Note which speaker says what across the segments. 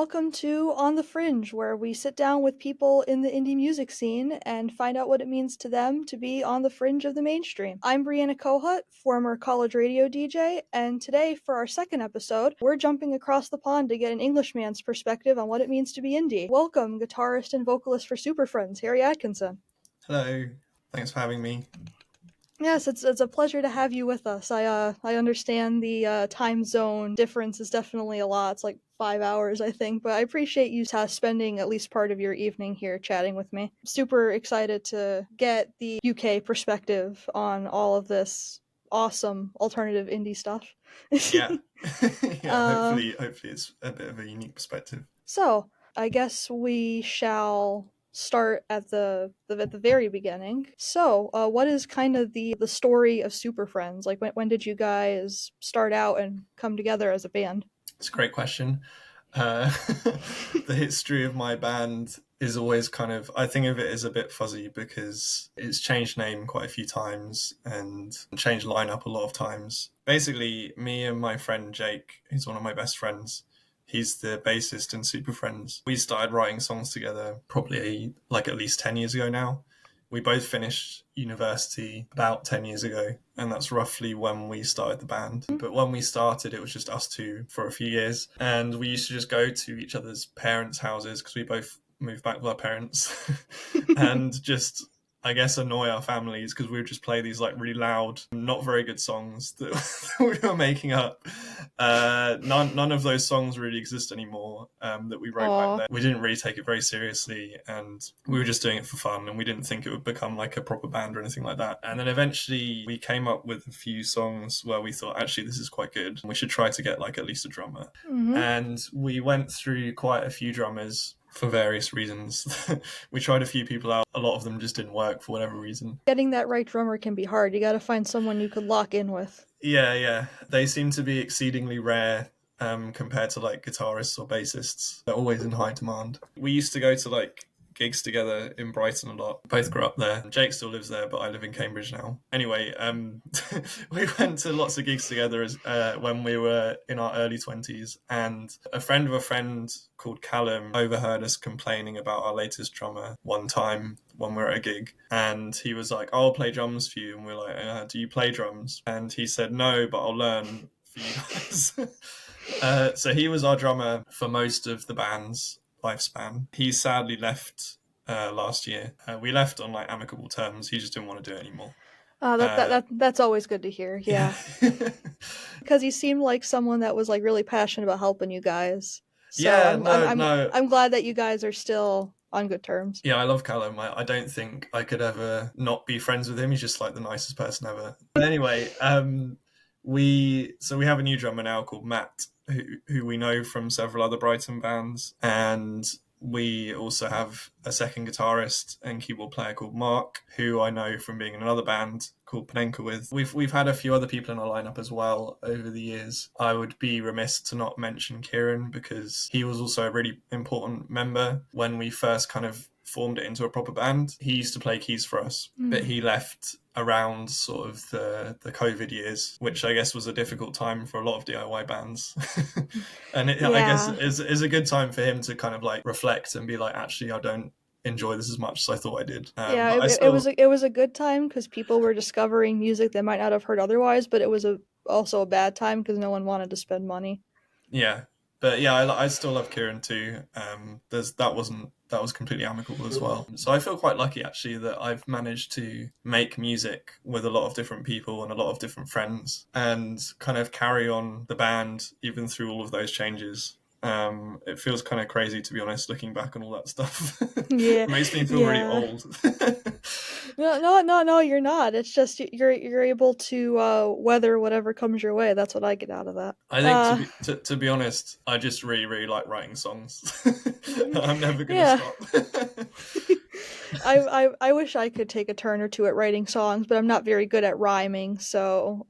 Speaker 1: welcome to On the Fringe, where we sit down with people in the indie music scene and find out what it means to them to be on the fringe of the mainstream. I'm Brianna former college radio DJ, and today, for our second episode, we're jumping across the pond to get an Englishman's perspective on what it means to be indie. Welcome, guitarist and vocalist for Superfriends, Harry Atkinson.
Speaker 2: Hello, thanks for having me.
Speaker 1: Yes, it's a pleasure to have you with us. I understand the time zone difference is definitely a lot. It's like 5 hours, I think, but I appreciate you spending at least part of your evening here chatting with me. Super excited to get the UK perspective on all of this awesome alternative indie stuff.
Speaker 2: Yeah, hopefully it's a bit of a unique perspective.
Speaker 1: So, I guess we shall start at the very beginning. So, what is kind of the story of Superfriends? Like, when did you guys start out and come together as a band?
Speaker 2: It's a great question. The history of my band is always I think of it as a bit fuzzy because it's changed name quite a few times and changed lineup a lot of times. Basically, me and my friend Jake, who's one of my best friends, he's the bassist in Superfriends. We started writing songs together probably at least 10 years ago now. We both finished university about 10 years ago, and that's roughly when we started the band. But when we started, it was just us two for a few years, and we used to just go to each other's parents' houses because we both moved back with our parents and just, I guess, annoy our families because we would just play these really loud, not very good songs that we were making up. None of those songs really exist anymore that we wrote back then. We didn't really take it very seriously, and we were just doing it for fun, and we didn't think it would become a proper band or anything like that. And then eventually we came up with a few songs where we thought, actually, this is quite good. We should try to get at least a drummer. Mm-hmm. And we went through quite a few drummers for various reasons. We tried a few people out. A lot of them just didn't work for whatever reason.
Speaker 1: Getting that right drummer can be hard. You got to find someone you could lock in with.
Speaker 2: Yeah. They seem to be exceedingly rare compared to guitarists or bassists. They're always in high demand. We used to go to gigs together in Brighton a lot. Both grew up there. Jake still lives there, but I live in Cambridge now. Anyway, we went to lots of gigs together when we were in our early 20s, and a friend of a friend called Callum overheard us complaining about our latest drummer one time when we were at a gig, and he was like, I'll play drums for you, and we're like, do you play drums? And he said, no, but I'll learn for you guys. So he was our drummer for most of the band's lifespan. He sadly left last year. We left on amicable terms. He just didn't want to do it anymore.
Speaker 1: That's always good to hear. Yeah. Because he seemed like someone that was really passionate about helping you guys. So I'm glad that you guys are still on good terms.
Speaker 2: Yeah, I love Callum. I don't think I could ever not be friends with him. He's just the nicest person ever. But anyway, we have a new drummer now called Matt, who we know from several other Brighton bands, and we also have a second guitarist and keyboard player called Mark, who I know from being in another band called Panenka with. We've had a few other people in our lineup as well over the years. I would be remiss to not mention Kieran because he was also a really important member when we first formed it into a proper band. He used to play keys for us, but he left around sort of the COVID years, which I guess was a difficult time for a lot of DIY bands. And I guess is a good time for him to reflect and be actually, I don't enjoy this as much as I thought I did.
Speaker 1: It was a good time because people were discovering music they might not have heard otherwise, but it was also a bad time because no one wanted to spend money.
Speaker 2: Yeah. But yeah, I still love Kieran too. That was completely amicable as well. So I feel quite lucky actually that I've managed to make music with a lot of different people and a lot of different friends and carry on the band even through all of those changes. It feels crazy, to be honest, looking back on all that stuff.
Speaker 1: Yeah.
Speaker 2: It makes me feel really old.
Speaker 1: No, you're not. It's just you're able to weather whatever comes your way. That's what I get out of that.
Speaker 2: I think to be honest, I just really, really like writing songs. I'm never gonna stop.
Speaker 1: I wish I could take a turn or two at writing songs, but I'm not very good at rhyming, so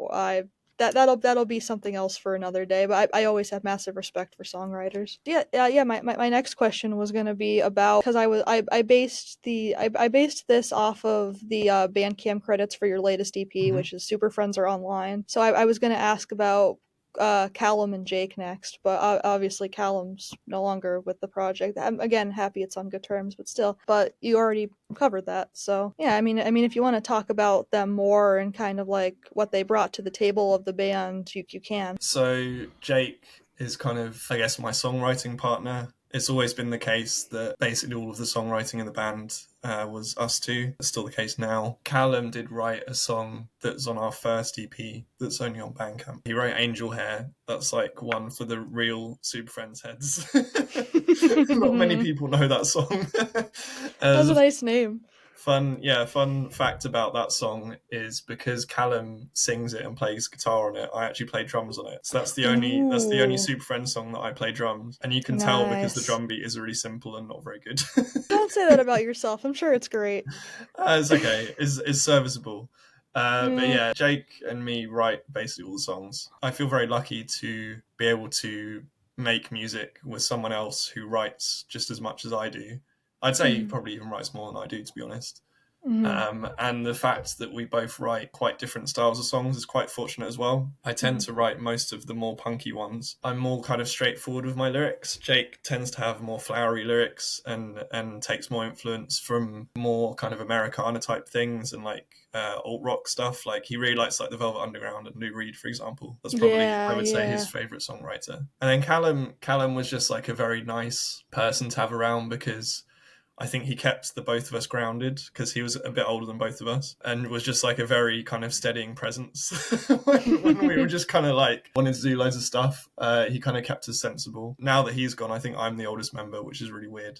Speaker 1: that'll be something else for another day. But I always have massive respect for songwriters. Yeah. My next question was gonna be about, because I based this off of the Bandcamp credits for your latest EP, which is Super Friends Are Online. So I was gonna ask about Callum and Jake next, but obviously Callum's no longer with the project. I'm again happy it's on good terms, but still. But you already covered that, so yeah. I mean, if you want to talk about them more and kind of like what they brought to the table of the band, you can.
Speaker 2: So Jake is kind of, I guess, my songwriting partner. It's always been the case that basically all of the songwriting in the band was us two. It's still the case now. Callum did write a song that's on our first EP that's only on Bandcamp. He wrote Angel Hair. That's like one for the real Superfriends heads. Not many people know that song.
Speaker 1: That's
Speaker 2: There's
Speaker 1: a
Speaker 2: a
Speaker 1: nice name.
Speaker 2: fun fact about that song is because Callum sings it and plays guitar on it, I actually play drums on it. So that's the only
Speaker 1: Ooh,
Speaker 2: Super Friends song that I play drums, and you can tell because the
Speaker 1: nice.
Speaker 2: drum beat is really simple and not very good.
Speaker 1: Don't say that about yourself. I'm sure it's great.
Speaker 2: It's okay. It's serviceable. But
Speaker 1: Mm,
Speaker 2: yeah, Jake and me write basically all the songs. I feel very lucky to be able to make music with someone else who writes just as much as I do. I'd say he
Speaker 1: mm,
Speaker 2: probably even writes more than I do, to be honest.
Speaker 1: mm,
Speaker 2: And the fact that we both write quite different styles of songs is quite fortunate as well. I tend
Speaker 1: mm.
Speaker 2: to write most of the more punky ones. I'm more kind of straightforward with my lyrics. Jake tends to have more flowery lyrics and takes more influence from more kind of Americana type things and like alt rock stuff. Like he really likes like the Velvet Underground and Lou Reed, for example. That's probably, I
Speaker 1: Yeah,
Speaker 2: would say, his
Speaker 1: yeah.
Speaker 2: favorite songwriter. And then Callum was just like a very nice person to have around because I think he kept the both of us grounded because he was a bit older than both of us and was just like a very kind of steadying presence when we were just kind of like wanting to do loads of stuff. He kind of kept us sensible. Now that he's gone, I think I'm the oldest member, which is really weird.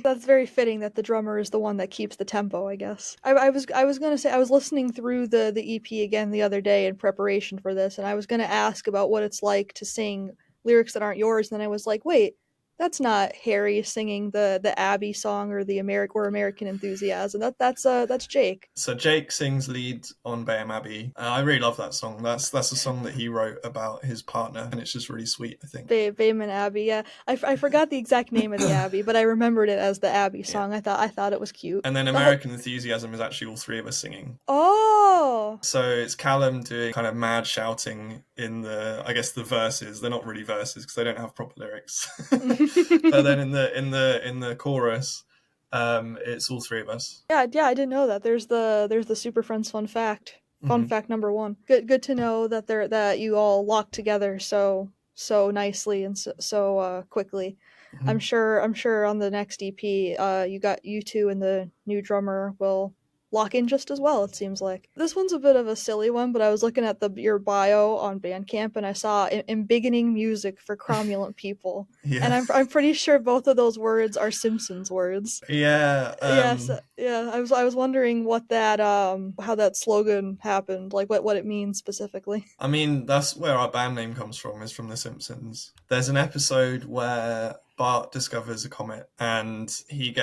Speaker 1: That's very fitting that the drummer is the one that keeps the tempo, I guess. I was gonna say I was listening through the EP again the other day in preparation for this, and I was gonna ask about what it's like to sing lyrics that aren't yours, and then I was like, wait, that's not Harry singing the Abby song or the American Enthusiasm. That's Jake.
Speaker 2: So Jake sings lead on Bayham Abbey. I really love that song. That's a song that he wrote about his partner, and it's just really sweet, I think.
Speaker 1: Bayman Abbey. Yeah, I forgot the exact name of the Abbey, but I remembered it as the Abbey
Speaker 2: Yeah.
Speaker 1: song. I thought it was cute.
Speaker 2: And then
Speaker 1: The whole
Speaker 2: American Enthusiasm is actually all three of us singing.
Speaker 1: oh.
Speaker 2: So it's Callum doing kind of mad shouting in I guess the verses. They're not really verses because they don't have proper lyrics. But then in the chorus, it's all three of us.
Speaker 1: Yeah, yeah, I didn't know that. There's the Super Friends fun fact. Fun
Speaker 2: Mm-hmm.
Speaker 1: fact number one. Good to know that that you all locked together so nicely and so quickly.
Speaker 2: Mm-hmm.
Speaker 1: I'm sure on the next EP, you two and the new drummer will lock in just as well. It seems like this one's a bit of a silly one, but I was looking at the your bio on Bandcamp and I saw embiggening music for cromulent people, and
Speaker 2: Yeah,
Speaker 1: I'm pretty sure both of those words are Simpsons words.
Speaker 2: yeah.
Speaker 1: Yes, yeah. I was wondering what that how that slogan happened, like what it means specifically.
Speaker 2: I mean, that's where our band name comes from. Is from The Simpsons. There's an episode where Bart discovers a comet, and he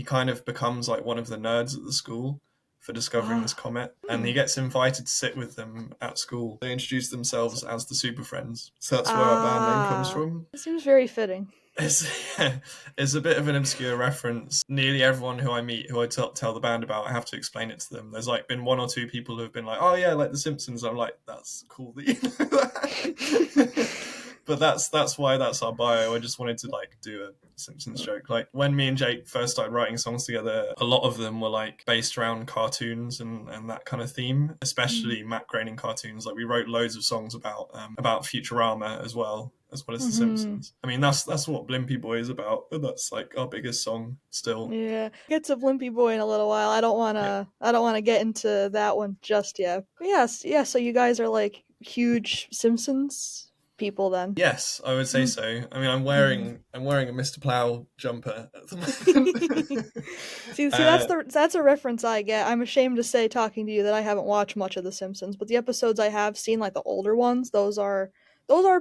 Speaker 2: kind of becomes like one of the nerds at the school for discovering this
Speaker 1: Ah,
Speaker 2: comet, and
Speaker 1: hmm.
Speaker 2: he gets invited to sit with them at school. They introduce
Speaker 1: So,
Speaker 2: themselves as the Super Friends, so that's where our band name comes
Speaker 1: ah,
Speaker 2: from.
Speaker 1: it seems very fitting.
Speaker 2: It's, yeah, it's a bit of an obscure reference. Nearly everyone who I meet, who I tell the band about, I have to explain it to them. There's like been one or two people who have been like, "Oh yeah, like The Simpsons." I'm like, "That's cool that you know that." But that's why that's our bio. I just wanted to like do a Simpsons joke. Like when me and Jake first started writing songs together, a lot of them were like based around cartoons and that kind of theme, especially Matt Groening cartoons. Like we wrote loads of songs about Futurama as well as The
Speaker 1: Mm-hmm.
Speaker 2: Simpsons. I mean, that's what Blimpy Boy is about. And that's like our biggest song still.
Speaker 1: Yeah, get to Blimpy Boy in a little while.
Speaker 2: Yeah.
Speaker 1: I don't wanna get into that one just yet. But yes, yeah. So you guys are like huge Simpsons people then.
Speaker 2: Yes, I would say
Speaker 1: Mm.
Speaker 2: so. I mean, I'm
Speaker 1: Mhm.
Speaker 2: wearing I'm wearing a Mr. Plow jumper at the moment.
Speaker 1: See, that's a reference I get. I'm ashamed to say, talking to you, that I haven't watched much of The Simpsons, but the episodes I have seen, like the older ones, those are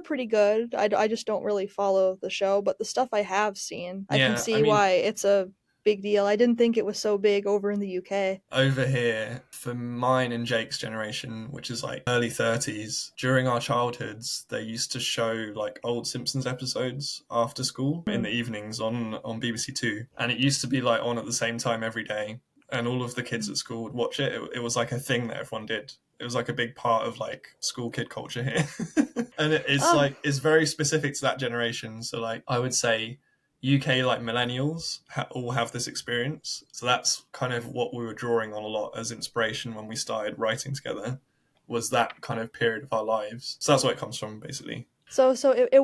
Speaker 1: pretty good. I just don't really follow the show, but the stuff I have seen, I can
Speaker 2: Yeah, I
Speaker 1: see
Speaker 2: mean,
Speaker 1: why it's a big deal. I didn't think it was so big over in the UK.
Speaker 2: over here for mine and Jake's generation, which is like early 30s, during our childhoods, they used to show like old Simpsons episodes after school in
Speaker 1: Hmm.
Speaker 2: the evenings on BBC Two, and it used to be like on at the same time every day. And all of the kids at school would watch it. It was like a thing that everyone did. It was like a big part of like school kid culture here. And it's
Speaker 1: Oh,
Speaker 2: like it's very specific to that generation. So like I would say UK like millennials all have this experience. So that's kind of what we were drawing on a lot as inspiration when we started writing together, was that kind of period of our lives. So that's where it comes from, basically.
Speaker 1: so it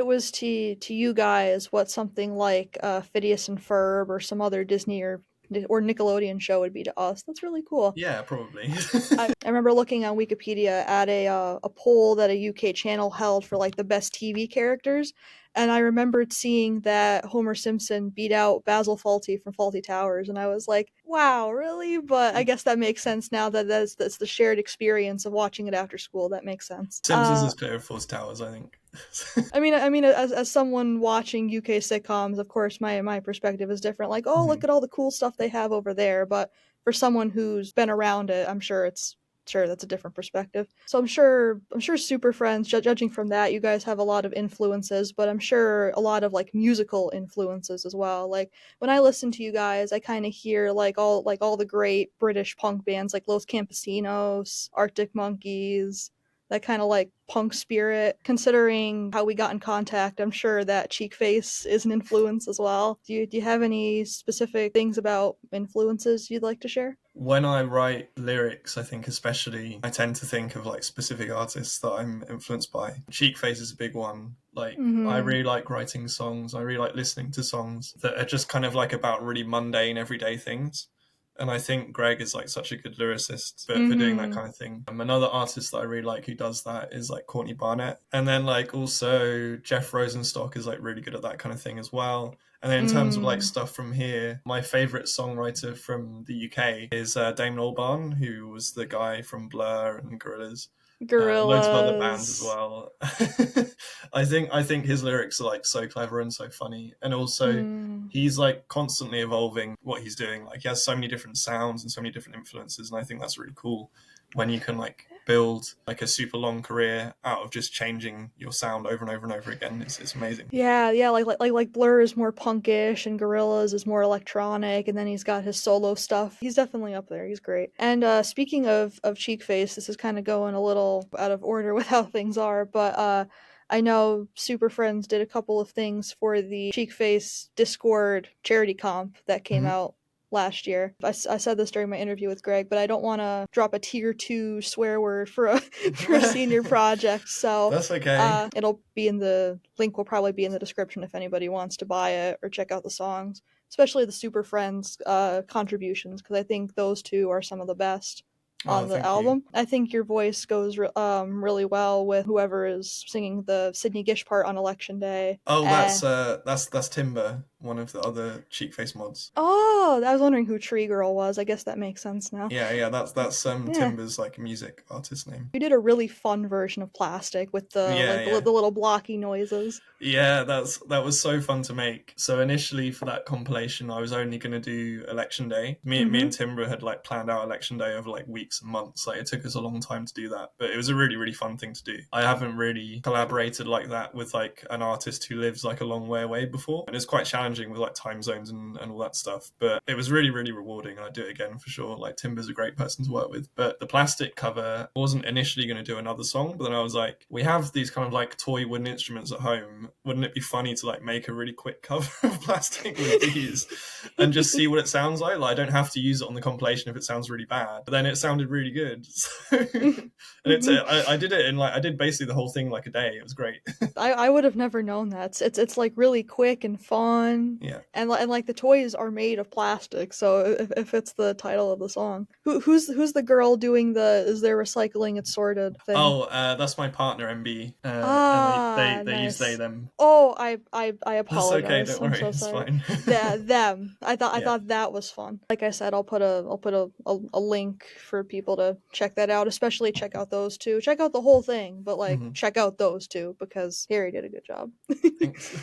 Speaker 1: was to you guys what something like Phineas and Ferb or some other Disney or Nickelodeon show would be to us. That's really cool.
Speaker 2: Yeah, probably.
Speaker 1: I remember looking on Wikipedia at a poll that a UK channel held for like the best TV characters, and I remembered seeing that Homer Simpson beat out Basil Fawlty from Fawlty Towers, and I was like, "Wow, really?" But I guess that makes sense now that that's the shared experience of watching it after school. That makes sense.
Speaker 2: Simpsons is clear of Force Towers, I think.
Speaker 1: I mean, as someone watching UK sitcoms, of course, my perspective is different. Like, oh,
Speaker 2: Mhm.
Speaker 1: look at all the cool stuff they have over there. But for someone who's been around it, I'm sure that's a different perspective. So I'm sure Super Friends, judging from that, you guys have a lot of influences, but I'm sure a lot of like musical influences as well. Like when I listen to you guys, I kind of hear like all the great British punk bands like Los Campesinos, Arctic Monkeys, that kind of like punk spirit. Considering how we got in contact, I'm sure that Cheek Face is an influence as well. Do you have any specific things about influences you'd like to share?
Speaker 2: When I write lyrics, I think especially, I tend to think of like specific artists that I'm influenced by. Cheekface is a big one. Like, I
Speaker 1: Mm-hmm.
Speaker 2: really like writing songs. I really like listening to songs that are just kind of like about really mundane, everyday things. And I think Greg is like such a good lyricist for doing that
Speaker 1: Mm-hmm.
Speaker 2: kind of thing. Another artist that I really like who does that is like Courtney Barnett. And then like also Jeff Rosenstock is like really good at that kind of thing as well. And then in terms of like
Speaker 1: Mm.
Speaker 2: stuff from here, my favorite songwriter from the UK is Damon Albarn, who was the guy from Blur and Gorillaz, loads of other bands as
Speaker 1: Gorillas.
Speaker 2: well. I think his lyrics are like so clever and so funny, and also
Speaker 1: Mm.
Speaker 2: he's like constantly evolving what he's doing. Like he has so many different sounds and so many different influences, and I think that's really cool when you can like build like a super long career out of just changing your sound over and over and over again. It's amazing.
Speaker 1: Yeah, yeah, like Blur is more punkish and Gorillaz is more electronic, and then he's got his solo stuff. He's definitely up there. He's great. And speaking of Cheek Face, this is kind of going a little out of order with how things are, but I know Super Friends did a couple of things for the Cheek Face Discord charity comp that came
Speaker 2: Mm-hmm.
Speaker 1: out last year. I said this during my interview with Greg, but I don't want to drop a tier 2 swear word for a for a senior project. So
Speaker 2: That's okay.
Speaker 1: it'll be in the link will probably be in the description if anybody wants to buy it or check out the songs, especially the Super Friends contributions, because I think those two are some of the best
Speaker 2: Oh,
Speaker 1: on the
Speaker 2: thank you.
Speaker 1: album. I think your voice goes really well with whoever is singing the Sydney Gish part on Election Day.
Speaker 2: Oh,
Speaker 1: And
Speaker 2: that's Timber, one of the other Cheekface mods.
Speaker 1: oh, I was wondering who Tree Girl was. I guess that makes sense now.
Speaker 2: Yeah, yeah, that's
Speaker 1: Yeah.
Speaker 2: Timber's like music artist name.
Speaker 1: You did a really fun version of Plastic with the
Speaker 2: Yeah,
Speaker 1: like
Speaker 2: yeah.
Speaker 1: the little blocky noises.
Speaker 2: Yeah, that was so fun to make. So initially for that compilation, I was only going to do Election Day. Me and
Speaker 1: Mm-hmm.
Speaker 2: Timber had like planned out Election Day over like weeks and months. Like it took us a long time to do that, but it was a really fun thing to do. I haven't really collaborated like that with like an artist who lives like a long way away before, and it's quite challenging with like time zones and all that stuff. But it was really rewarding, and I'd do it again for sure. Like Timber's a great person to work with. But the Plastic cover, I wasn't initially going to do another song, but then I was like, we have these kind of like toy wooden instruments at home, wouldn't it be funny to like make a really quick cover of Plastic with these and just see what it sounds like? Like I don't have to use it on the compilation if it sounds really bad, but then it sounded really good. So, and I did it in like I did basically the whole thing like a day. It was great.
Speaker 1: I would have never known that. It's like really quick and fun,
Speaker 2: Yeah.
Speaker 1: and like the toys are made of plastic. So if it's the title of the song, who's the girl doing the is there recycling it's sorted thing?
Speaker 2: Oh, that's my partner MB, and
Speaker 1: Ah,
Speaker 2: they use they
Speaker 1: nice.
Speaker 2: them.
Speaker 1: Oh, I
Speaker 2: That's okay.
Speaker 1: apologize.
Speaker 2: Don't
Speaker 1: I'm
Speaker 2: worry.
Speaker 1: so
Speaker 2: It's
Speaker 1: sorry.
Speaker 2: fine.
Speaker 1: Them. I
Speaker 2: Yeah.
Speaker 1: thought that was fun. Like I said, I'll put a link for people to check that out. Especially check out those two. Check out the whole thing, but like
Speaker 2: Hmm.
Speaker 1: check out those two because Harry did a good job.
Speaker 2: Thanks.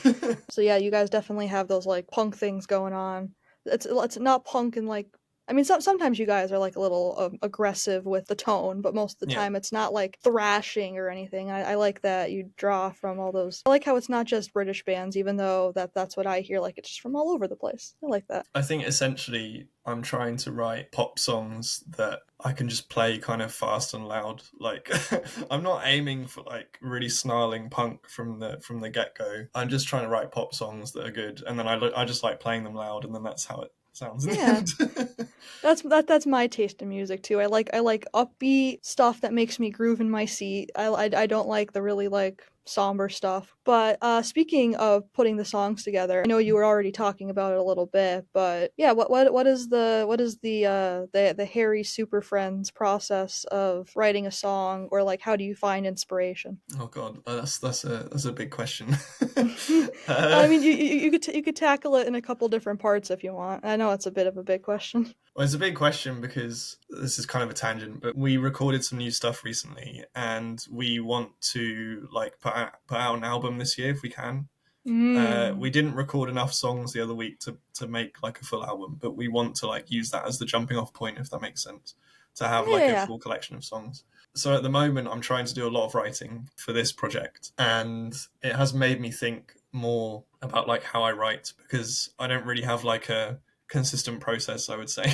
Speaker 1: So yeah, you guys definitely have those like punk things going on. It's not punk in like I mean, sometimes you guys are like a little aggressive with the tone, but most of the
Speaker 2: Yeah.
Speaker 1: time it's not like thrashing or anything. I like that you draw from all those. I like how it's not just British bands, even though that's what I hear. Like it's just from all over the place. I like that.
Speaker 2: I think essentially I'm trying to write pop songs that I can just play kind of fast and loud. Like I'm not aiming for like really snarling punk from the get go. I'm just trying to write pop songs that are good, and then I just like playing them loud, and then that's how it sounds in
Speaker 1: Yeah,
Speaker 2: the end.
Speaker 1: that's my taste in music too. I like upbeat stuff that makes me groove in my seat. I don't like the really like somber stuff. But speaking of putting the songs together, I know you were already talking about it a little bit, but yeah, what is the Harry Super Friends process of writing a song, or like how do you find inspiration?
Speaker 2: Oh god, that's a big question.
Speaker 1: I
Speaker 2: uh,
Speaker 1: mean, you could tackle it in a couple different parts if you want. I know it's a bit of a big question.
Speaker 2: Well, it's a big question because this is kind of a tangent, but we recorded some new stuff recently, and we want to like put out an album this year if we can. We
Speaker 1: Mm.
Speaker 2: didn't record enough songs the other week to make like a full album, but we want to like use that as the jumping off point, if that makes sense, to have
Speaker 1: Yeah,
Speaker 2: like a
Speaker 1: yeah.
Speaker 2: full collection of songs. So at the moment, I'm trying to do a lot of writing for this project, and it has made me think more about like how I write because I don't really have like a consistent process, I would say.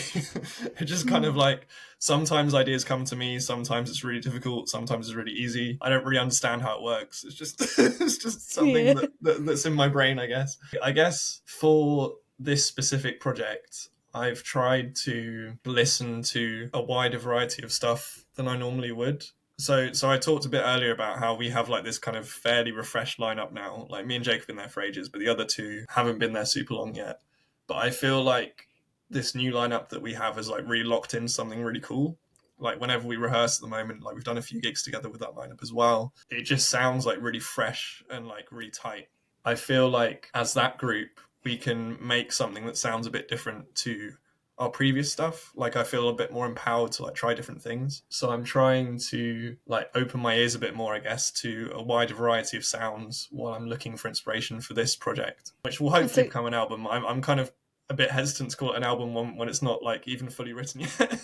Speaker 2: It just kind of
Speaker 1: Mm.
Speaker 2: like sometimes ideas come to me, sometimes it's really difficult, sometimes it's really easy. I don't really understand how it works. It's just it's just something
Speaker 1: Yeah.
Speaker 2: that's in my brain, I guess. I guess for this specific project, I've tried to listen to a wider variety of stuff than I normally would. So I talked a bit earlier about how we have like this kind of fairly refreshed lineup now. Like me and Jake have been there for ages, but the other two haven't been there super long yet. But I feel like this new lineup that we have is like really locked in something really cool. Like whenever we rehearse at the moment, like we've done a few gigs together with that lineup as well. It just sounds like really fresh and like really tight. I feel like as that group, we can make something that sounds a bit different to our previous stuff. Like I feel a bit more empowered to like try different things. So I'm trying to like open my ears a bit more, I guess, to a wider variety of sounds while I'm looking for inspiration for this project, which will
Speaker 1: That's
Speaker 2: hopefully
Speaker 1: a
Speaker 2: become an album. I'm kind of a bit hesitant to call it an album when it's not like even fully written yet.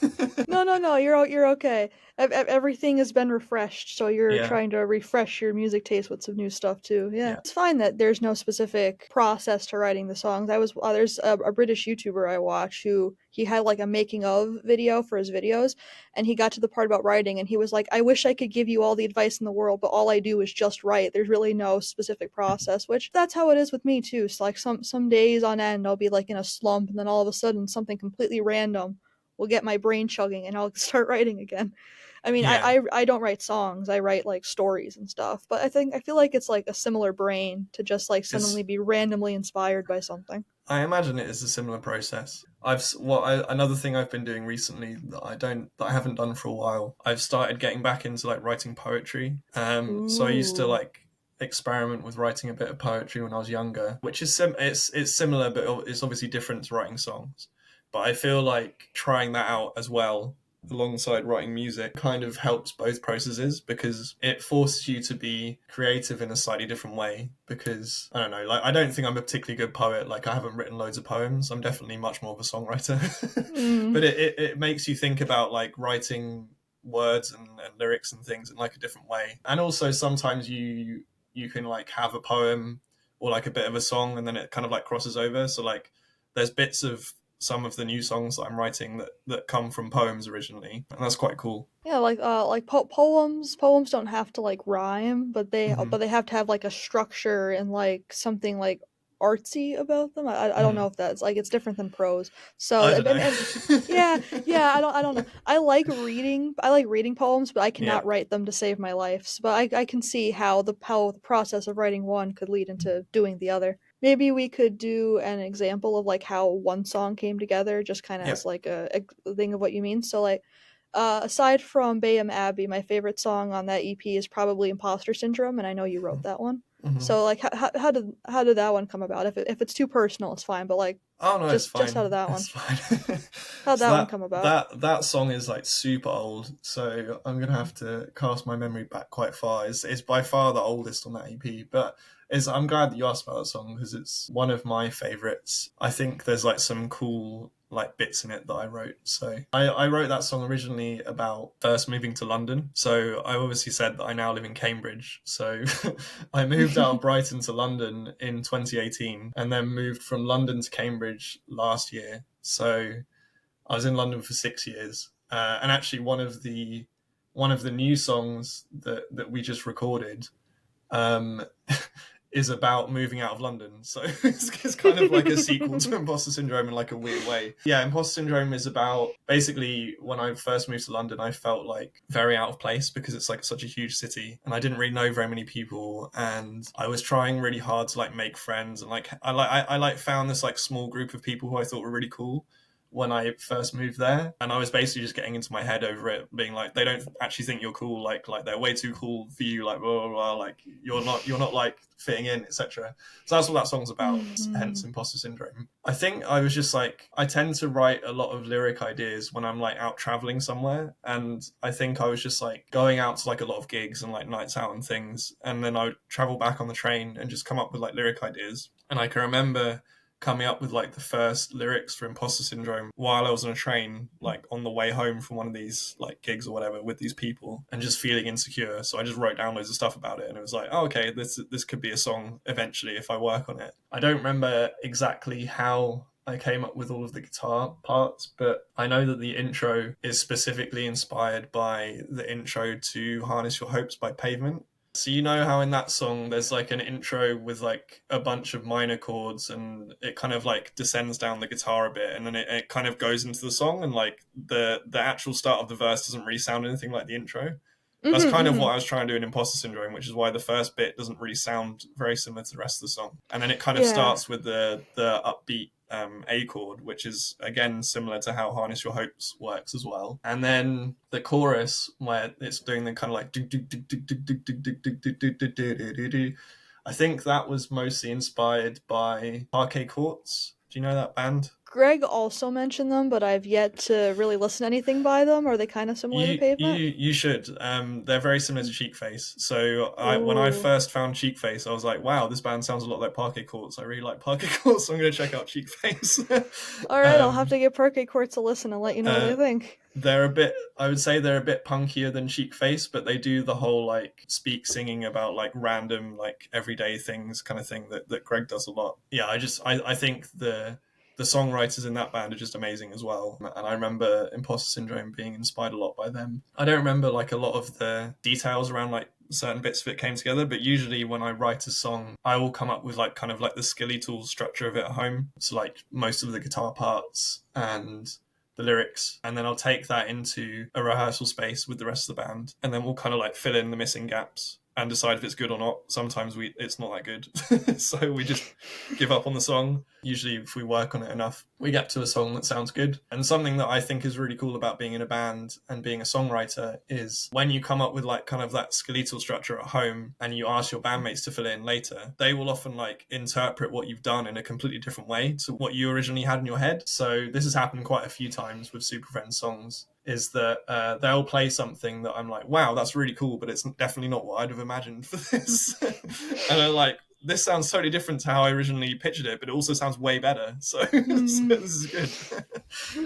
Speaker 1: No, no, no. You're okay. Everything has been refreshed, so you're
Speaker 2: Yeah,
Speaker 1: trying to refresh your music taste with some new stuff too. Yeah,
Speaker 2: yeah,
Speaker 1: it's fine that there's no specific process to writing the songs. There's a British YouTuber I watch who he had like a making of video for his videos, and he got to the part about writing, and he was like, "I wish I could give you all the advice in the world, but all I do is just write. There's really no specific process." Which that's how it is with me too. So like some days on end, I'll be like in a slump, and then all of a sudden something completely random will get my brain chugging and I'll start writing again. I mean,
Speaker 2: yeah.
Speaker 1: I don't write songs. I write like stories and stuff. But I feel like it's like a similar brain to just like suddenly
Speaker 2: It's
Speaker 1: be randomly inspired by something.
Speaker 2: I imagine it is a similar process. Another thing I've been doing recently that I haven't done for a while. I've started getting back into like writing poetry. So I used to
Speaker 1: Ooh.
Speaker 2: like experiment with writing a bit of poetry when I was younger, which is it's similar, but it's obviously different to writing songs. But I feel like trying that out as well alongside writing music kind of helps both processes because it forces you to be creative in a slightly different way because I don't know, like I don't think I'm a particularly good poet. Like I haven't written loads of poems. I'm definitely much more of a songwriter.
Speaker 1: Mm.
Speaker 2: But it makes you think about like writing words and lyrics and things in like a different way. And also sometimes you can like have a poem or like a bit of a song and then it kind of like crosses over. So like there's bits of some of the new songs that I'm writing that come from poems originally, and that's quite cool.
Speaker 1: Yeah, like poems don't have to like rhyme,
Speaker 2: Mm-hmm.
Speaker 1: but they have to have like a structure and like something like artsy about them. I don't
Speaker 2: Mm-hmm.
Speaker 1: know if that's like it's different than prose. So
Speaker 2: I don't
Speaker 1: and yeah,
Speaker 2: know.
Speaker 1: yeah, I don't know. I like reading poems, but I
Speaker 2: Yeah,
Speaker 1: cannot write them to save my life. But I can see how the process of writing one could lead into doing the other. Maybe we could do an example of like how one song came together, just kind of
Speaker 2: yeah.
Speaker 1: as like a thing of what you mean. So like aside from Bayham Abbey, my favorite song on that EP is probably Imposter Syndrome, and I know you wrote that one.
Speaker 2: Mm-hmm.
Speaker 1: So like how did that one come about? If it's too personal, it's fine, but like
Speaker 2: Oh no, it's
Speaker 1: just how did
Speaker 2: fine.
Speaker 1: that
Speaker 2: It's
Speaker 1: one?
Speaker 2: fine.
Speaker 1: How'd
Speaker 2: So
Speaker 1: that one come about?
Speaker 2: that song is like super old. So I'm gonna have to cast my memory back quite far. It's by far the oldest on that EP, but I'm glad that you asked about that song because it's one of my favorites. I think there's like some cool like bits in it that I wrote. So I wrote that song originally about first moving to London. So I obviously said that I now live in Cambridge. So I moved out of Brighton to London in 2018 and then moved from London to Cambridge last year. So I was in London for 6 years. And actually one of the new songs that we just recorded um, is about moving out of London. So it's kind of like a sequel to Imposter Syndrome in like a weird way. Yeah, Imposter Syndrome is about basically when I first moved to London, I felt like very out of place because it's like such a huge city and I didn't really know very many people and I was trying really hard to like make friends and like I found this like small group of people who I thought were really cool when I first moved there, and I was basically just getting into my head over it, being like, they don't actually think you're cool, like they're way too cool for you, like blah blah blah, like you're not like fitting in, etc. So that's what that song's about. Hence, Imposter Syndrome. I think I was just like, I tend to write a lot of lyric ideas when I'm like out traveling somewhere, and I think I was just like going out to like a lot of gigs and like nights out and things, and then I would travel back on the train and just come up with like lyric ideas, and I can remember coming up with like the first lyrics for Imposter Syndrome while I was on a train, like on the way home from one of these like gigs or whatever with these people, and just feeling insecure. So I just wrote down loads of stuff about it, and it was like, oh, okay, this could be a song eventually if I work on it. I don't remember exactly how I came up with all of the guitar parts, but I know that the intro is specifically inspired by the intro to Harness Your Hopes by Pavement. So you know how in that song there's like an intro with like a bunch of minor chords and it kind of like descends down the guitar a bit and then it kind of goes into the song and like the actual start of the verse doesn't really sound anything like the intro. That's kind of what I was trying to do in Imposter Syndrome, which is why the first bit doesn't really sound very similar to the rest of the song. And then it kind of starts with the upbeat A chord, which is again similar to how Harness Your Hopes works as well. And then the chorus, where it's doing the kind of like I think that was mostly inspired by Parquet Courts. Do you know that band?
Speaker 1: Greg also mentioned them, but I've yet to really listen to anything by them. Are they kind of similar to Pavement?
Speaker 2: You should. They're very similar to Cheek Face. So when I
Speaker 1: Ooh.
Speaker 2: first found Cheek Face, I was like, wow, this band sounds a lot like Parquet Courts. I really like Parquet Courts, so I'm going to check out Cheek Face.
Speaker 1: All right, I'll have to give Parquet Courts a listen and let you know what
Speaker 2: uh,
Speaker 1: I think.
Speaker 2: they're a bit, I would say they're a bit punkier than Cheek Face, but they do the whole like speak singing about like random like everyday things kind of thing that Greg does a lot. Yeah, I think the songwriters in that band are just amazing as well. And I remember Imposter Syndrome being inspired a lot by them. I don't remember like a lot of the details around like certain bits of it came together, but usually when I write a song, I will come up with like kind of like the skeletal structure of it at home. So like most of the guitar parts and the lyrics, and then I'll take that into a rehearsal space with the rest of the band, and then we'll kind of like fill in the missing gaps and decide if it's good or not. Sometimes it's not that good, so we just give up on the song. Usually, if we work on it enough, we get to a song that sounds good. And something that I think is really cool about being in a band and being a songwriter is when you come up with like kind of that skeletal structure at home and you ask your bandmates to fill in later, they will often like interpret what you've done in a completely different way to what you originally had in your head. So this has happened quite a few times with Superfriends songs, is that they'll play something that I'm like, wow, that's really cool, but it's definitely not what I'd have imagined for this. And I'm like, this sounds totally different to how I originally pictured it, but it also sounds way better. So, so this is good.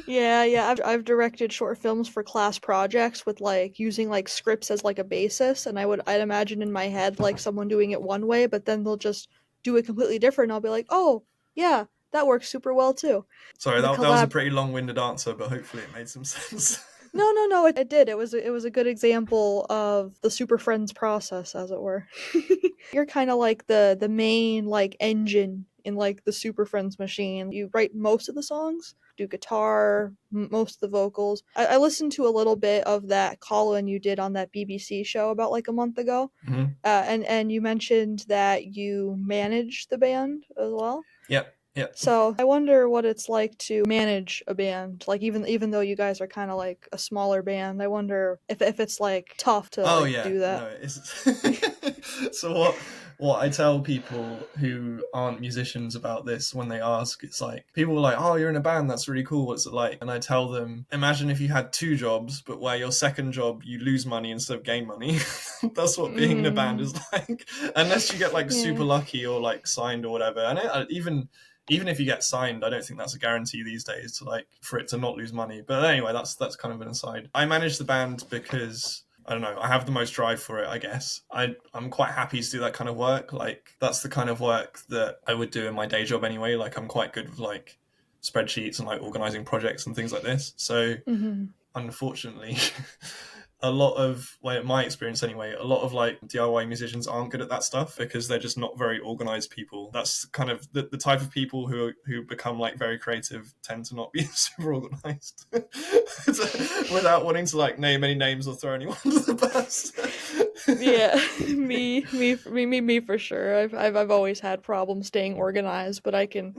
Speaker 1: Yeah. I've directed short films for class projects with like using like scripts as like a basis, and I'd imagine in my head like someone doing it one way, but then they'll just do it completely different. And I'll be like, oh yeah, that works super well too.
Speaker 2: Sorry,
Speaker 1: The
Speaker 2: that was a
Speaker 1: collab.
Speaker 2: pretty long-winded answer, but hopefully it made some sense.
Speaker 1: No, it did. It was a good example of the Super Friends process, as it were. You're kind of like the main like engine in like the Super Friends machine. You write most of the songs, do guitar, most of the vocals. I listened to a little bit of that call-in you did on that BBC show about like a month ago,
Speaker 2: Mm-hmm.
Speaker 1: and you mentioned that you manage the band as well.
Speaker 2: Yep, yep.
Speaker 1: So I wonder what it's like to manage a band. Like even though you guys are kind of like a smaller band, I wonder if it's like tough to
Speaker 2: Oh
Speaker 1: like
Speaker 2: yeah,
Speaker 1: do that.
Speaker 2: no, it's So what I tell people who aren't musicians about this when they ask, it's like, people are like, oh, you're in a band, that's really cool, what's it like? And I tell them, imagine if you had two jobs, but where your second job you lose money instead of gain money. That's what being in a band is like. Unless you get like super
Speaker 1: Yeah.
Speaker 2: lucky or like signed or whatever. And even if you get signed, I don't think that's a guarantee these days to like for it to not lose money. But anyway, that's kind of an aside. I manage the band because I don't know, I have the most drive for it, I guess. I'm quite happy to do that kind of work. Like that's the kind of work that I would do in my day job anyway. Like I'm quite good with like spreadsheets and like organizing projects and things like this. So
Speaker 1: Mm-hmm.
Speaker 2: unfortunately, a lot of, well, in my experience anyway, a lot of like DIY musicians aren't good at that stuff because they're just not very organized people. That's kind of the type of people who become like very creative tend to not be super organized. Without wanting to like name any names or throw anyone under the bus.
Speaker 1: Yeah, me for sure. I've always had problems staying organized, but I can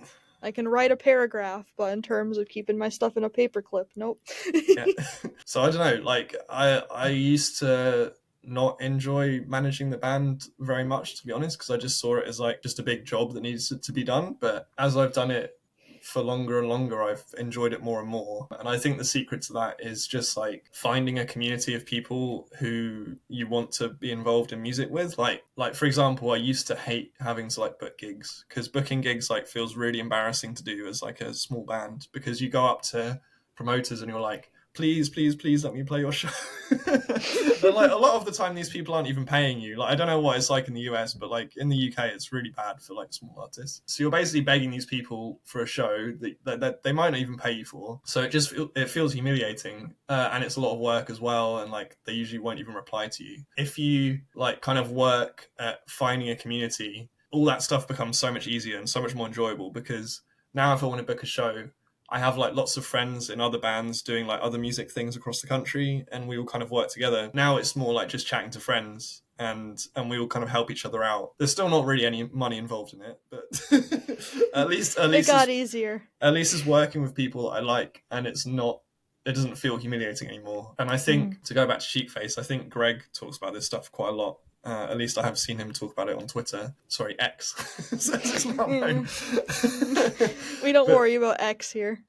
Speaker 1: write a paragraph, but in terms of keeping my stuff in a paperclip, nope.
Speaker 2: Yeah. So I don't know, like I used to not enjoy managing the band very much, to be honest, because I just saw it as like just a big job that needs to be done. But as I've done it for longer and longer, I've enjoyed it more and more. And I think the secret to that is just like finding a community of people who you want to be involved in music with. Like for example, I used to hate having to like book gigs because booking gigs like feels really embarrassing to do as like a small band, because you go up to promoters and you're like, please, please, please let me play your show. And like a lot of the time these people aren't even paying you. Like I don't know what it's like in the US, but like in the UK it's really bad for like small artists. So you're basically begging these people for a show that they might not even pay you for. So it feels humiliating, and it's a lot of work as well, and like they usually won't even reply to you. If you like kind of work at finding a community, all that stuff becomes so much easier and so much more enjoyable, because now if I want to book a show, I have like lots of friends in other bands doing like other music things across the country, and we all kind of work together. Now it's more like just chatting to friends, and we all kind of help each other out. There's still not really any money involved in it, but
Speaker 1: It got easier.
Speaker 2: at least it's working with people I like, and it doesn't feel humiliating anymore. And I
Speaker 1: Mm.
Speaker 2: think, to go back to Sheepface, I think Greg talks about this stuff quite a lot. At least I have seen him talk about it on Twitter. Sorry, X. So it's not known.
Speaker 1: We don't
Speaker 2: But
Speaker 1: worry about X here.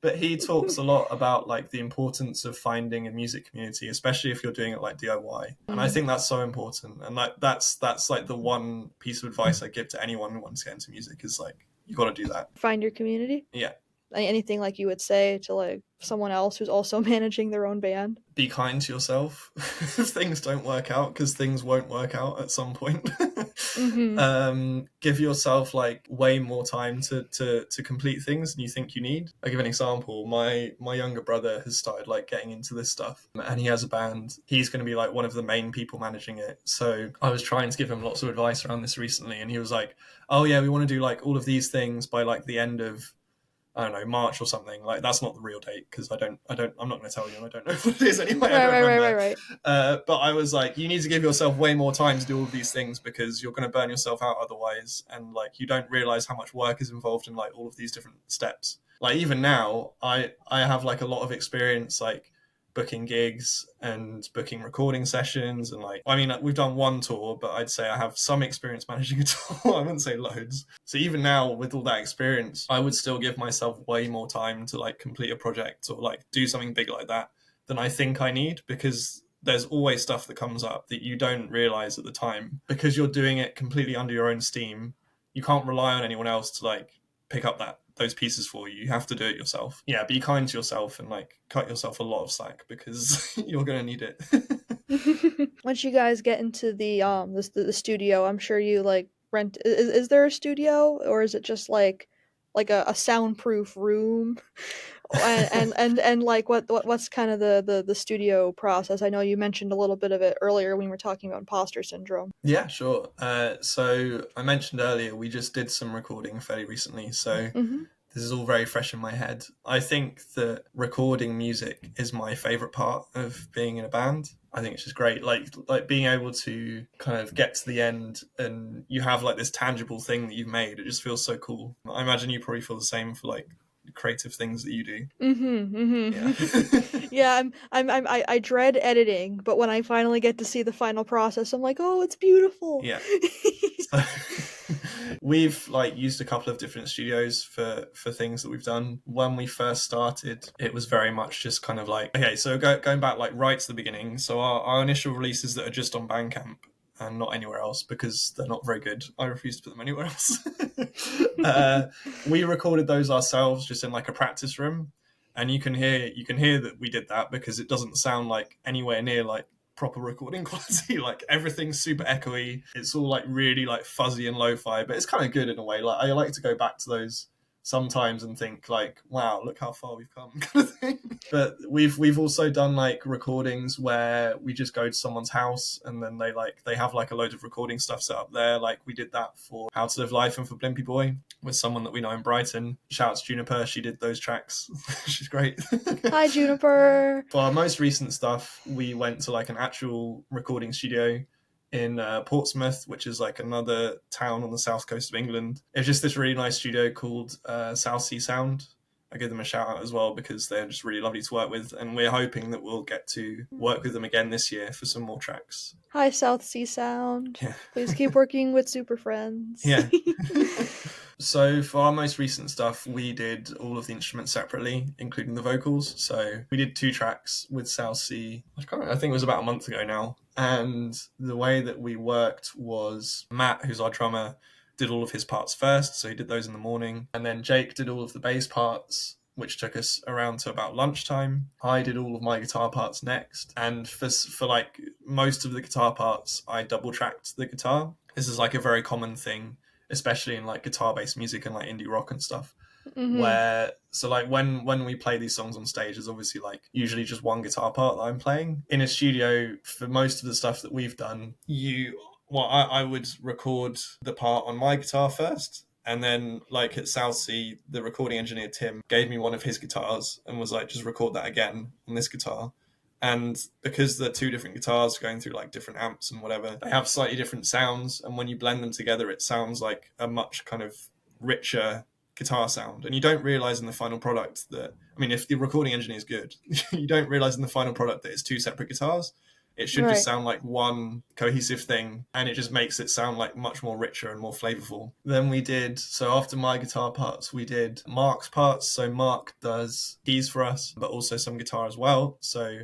Speaker 2: but he talks a lot about like the importance of finding a music community, especially if you're doing it like DIY. And I
Speaker 1: Mm.
Speaker 2: think that's so important. And like that's like the one piece of advice I give to anyone who wants to get into music is like, you got to do that.
Speaker 1: Find your community.
Speaker 2: Yeah.
Speaker 1: Anything like you would say to like someone else who's also managing their own band?
Speaker 2: Be kind to yourself if things don't work out, because things won't work out at some point.
Speaker 1: Mm-hmm.
Speaker 2: Give yourself like way more time to complete things than you think you need. I'll give an example. My younger brother has started like getting into this stuff, and he has a band. He's going to be like one of the main people managing it. So I was trying to give him lots of advice around this recently, and he was like, oh yeah, we want to do like all of these things by like the end of, I don't know, March or something. Like that's not the real date, because I'm not going to tell you. I don't know what it is anyway. I don't remember.
Speaker 1: Right.
Speaker 2: But I was like, you need to give yourself way more time to do all of these things, because you're going to burn yourself out otherwise. And like, you don't realize how much work is involved in like all of these different steps. Like even now, I have like a lot of experience like booking gigs and booking recording sessions, and like, I mean, we've done one tour, but I'd say I have some experience managing a tour. I wouldn't say loads. So even now with all that experience, I would still give myself way more time to like complete a project or like do something big like that than I think I need, because there's always stuff that comes up that you don't realize at the time, because you're doing it completely under your own steam. You can't rely on anyone else to like pick up those pieces for you. You have to do it yourself. Yeah, be kind to yourself and like cut yourself a lot of slack, because you're gonna need it.
Speaker 1: Once you guys get into the studio, I'm sure you like rent. Is there a studio, or is it just like a soundproof room? And like what's kind of the studio process? I know you mentioned a little bit of it earlier when we were talking about imposter syndrome.
Speaker 2: Yeah, sure. So I mentioned earlier we just did some recording fairly recently, so
Speaker 1: Mm-hmm.
Speaker 2: this is all very fresh in my head. I think that recording music is my favorite part of being in a band. I think it's just great, like being able to kind of get to the end and you have like this tangible thing that you've made. It just feels so cool. I imagine you probably feel the same for like creative things that you do. Yeah.
Speaker 1: Yeah, I dread editing, but when I finally get to see the final process, I'm like, oh, it's beautiful.
Speaker 2: Yeah. So we've like used a couple of different studios for things that we've done. When we first started, it was very much just kind of like, okay, so going back like right to the beginning. So our initial releases that are just on Bandcamp and not anywhere else because they're not very good. I refuse to put them anywhere else. We recorded those ourselves just in like a practice room, and you can hear that we did that because it doesn't sound like anywhere near like proper recording quality. Like everything's super echoey. It's all like really like fuzzy and lo-fi, but it's kind of good in a way. Like I like to go back to those sometimes and think like, wow, look how far we've come, kind of thing. But we've also done like recordings where we just go to someone's house and then they have like a load of recording stuff set up there. Like we did that for How to Live Life and for Blimpy Boy with someone that we know in Brighton. Shout out to Juniper, she did those tracks. She's great.
Speaker 1: Hi, Juniper.
Speaker 2: For our most recent stuff, we went to like an actual recording studio in Portsmouth, which is like another town on the south coast of England. It's just this really nice studio called South Sea Sound. I give them a shout out as well because they're just really lovely to work with, and we're hoping that we'll get to work with them again this year for some more tracks.
Speaker 1: Hi, South Sea Sound.
Speaker 2: Yeah.
Speaker 1: Please keep working with Superfriends.
Speaker 2: Yeah. So for our most recent stuff, we did all of the instruments separately, including the vocals. So we did 2 tracks with South Sea. I think it was about a month ago now. And the way that we worked was Matt, who's our drummer, did all of his parts first. So he did those in the morning. And then Jake did all of the bass parts, which took us around to about lunchtime. I did all of my guitar parts next. And for like most of the guitar parts, I double tracked the guitar. This is like a very common thing, especially in like guitar-based music and like indie rock and stuff. Where so like when we play these songs on stage, there's obviously like usually just one guitar part that I'm playing. In a studio, for most of the stuff that we've done, I would record the part on my guitar first, and then like at South Sea, the recording engineer Tim gave me one of his guitars and was like, just record that again on this guitar. And because they're 2 different guitars going through like different amps and whatever, they have slightly different sounds, and when you blend them together, it sounds like a much kind of richer guitar sound. And you don't realize in the final product that, I mean, if the recording engineer is good, you don't realize in the final product that it's 2 separate guitars. It should just sound like one cohesive thing, and it just makes it sound like much more richer and more flavorful. Then we did, so after my guitar parts, we did Mark's parts. So Mark does keys for us, but also some guitar as well. So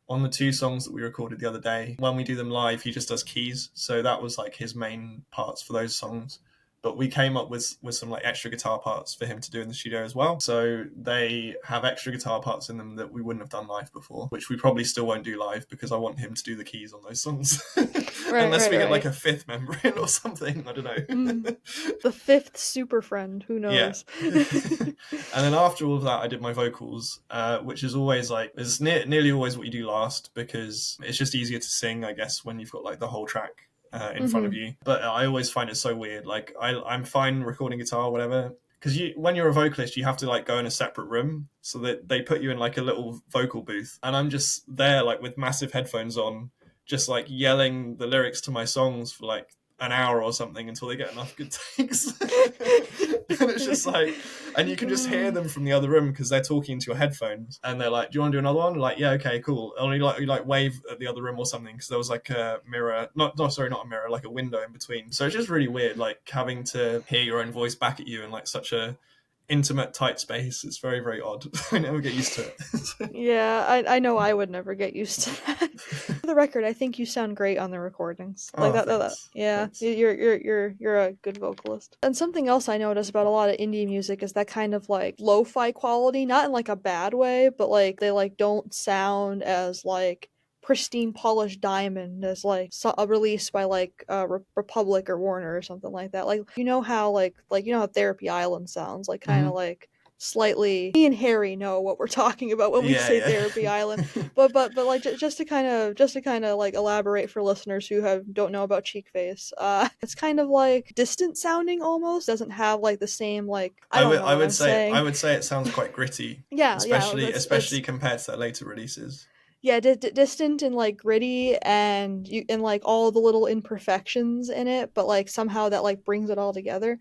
Speaker 2: on the 2 songs that we recorded the other day, when we do them live, he just does keys. So that was like his main parts for those songs. But we came up with some like extra guitar parts for him to do in the studio as well. So they have extra guitar parts in them that we wouldn't have done live before, which we probably still won't do live because I want him to do the keys on those songs. Unless we get like a 5th member in or something. I don't know.
Speaker 1: The 5th super friend, who knows?
Speaker 2: Yeah. And then after all of that, I did my vocals, which is always like, it's nearly always what you do last because it's just easier to sing, I guess, when you've got like the whole track in front of you. But I always find it so weird. Like I'm fine recording guitar or whatever, because when you're a vocalist, you have to like go in a separate room, so that they put you in like a little vocal booth, and I'm just there like with massive headphones on, just like yelling the lyrics to my songs for like an hour or something until they get enough good takes. And it's just like, and you can just hear them from the other room because they're talking into your headphones, and they're like, do you want to do another one? Like, yeah, okay, cool. Only like you like wave at the other room or something, because there was like a mirror, not a mirror, like a window in between. So it's just really weird, like having to hear your own voice back at you in like such a intimate, tight space. It's very, very odd. I never get used to it.
Speaker 1: Yeah, I know I would never get used to that. For the record, I think you sound great on the recordings. Like that. Yeah,
Speaker 2: Thanks.
Speaker 1: you're a good vocalist. And something else I notice about a lot of indie music is that kind of like lo-fi quality, not in like a bad way, but like they like don't sound as like pristine polished diamond as like a release by like Republic or Warner or something like that. Like you know how how Therapy Island sounds like kind of like slightly. Me and Harry know what we're talking about when we say Therapy Island. But like just to kind of like elaborate for listeners who don't know about Cheek Face. It's kind of like distant sounding almost. Doesn't have like the same like I would say
Speaker 2: it sounds quite gritty.
Speaker 1: Yeah,
Speaker 2: especially compared to their later releases.
Speaker 1: Yeah, distant and like gritty, and like all the little imperfections in it, but like somehow that like brings it all together.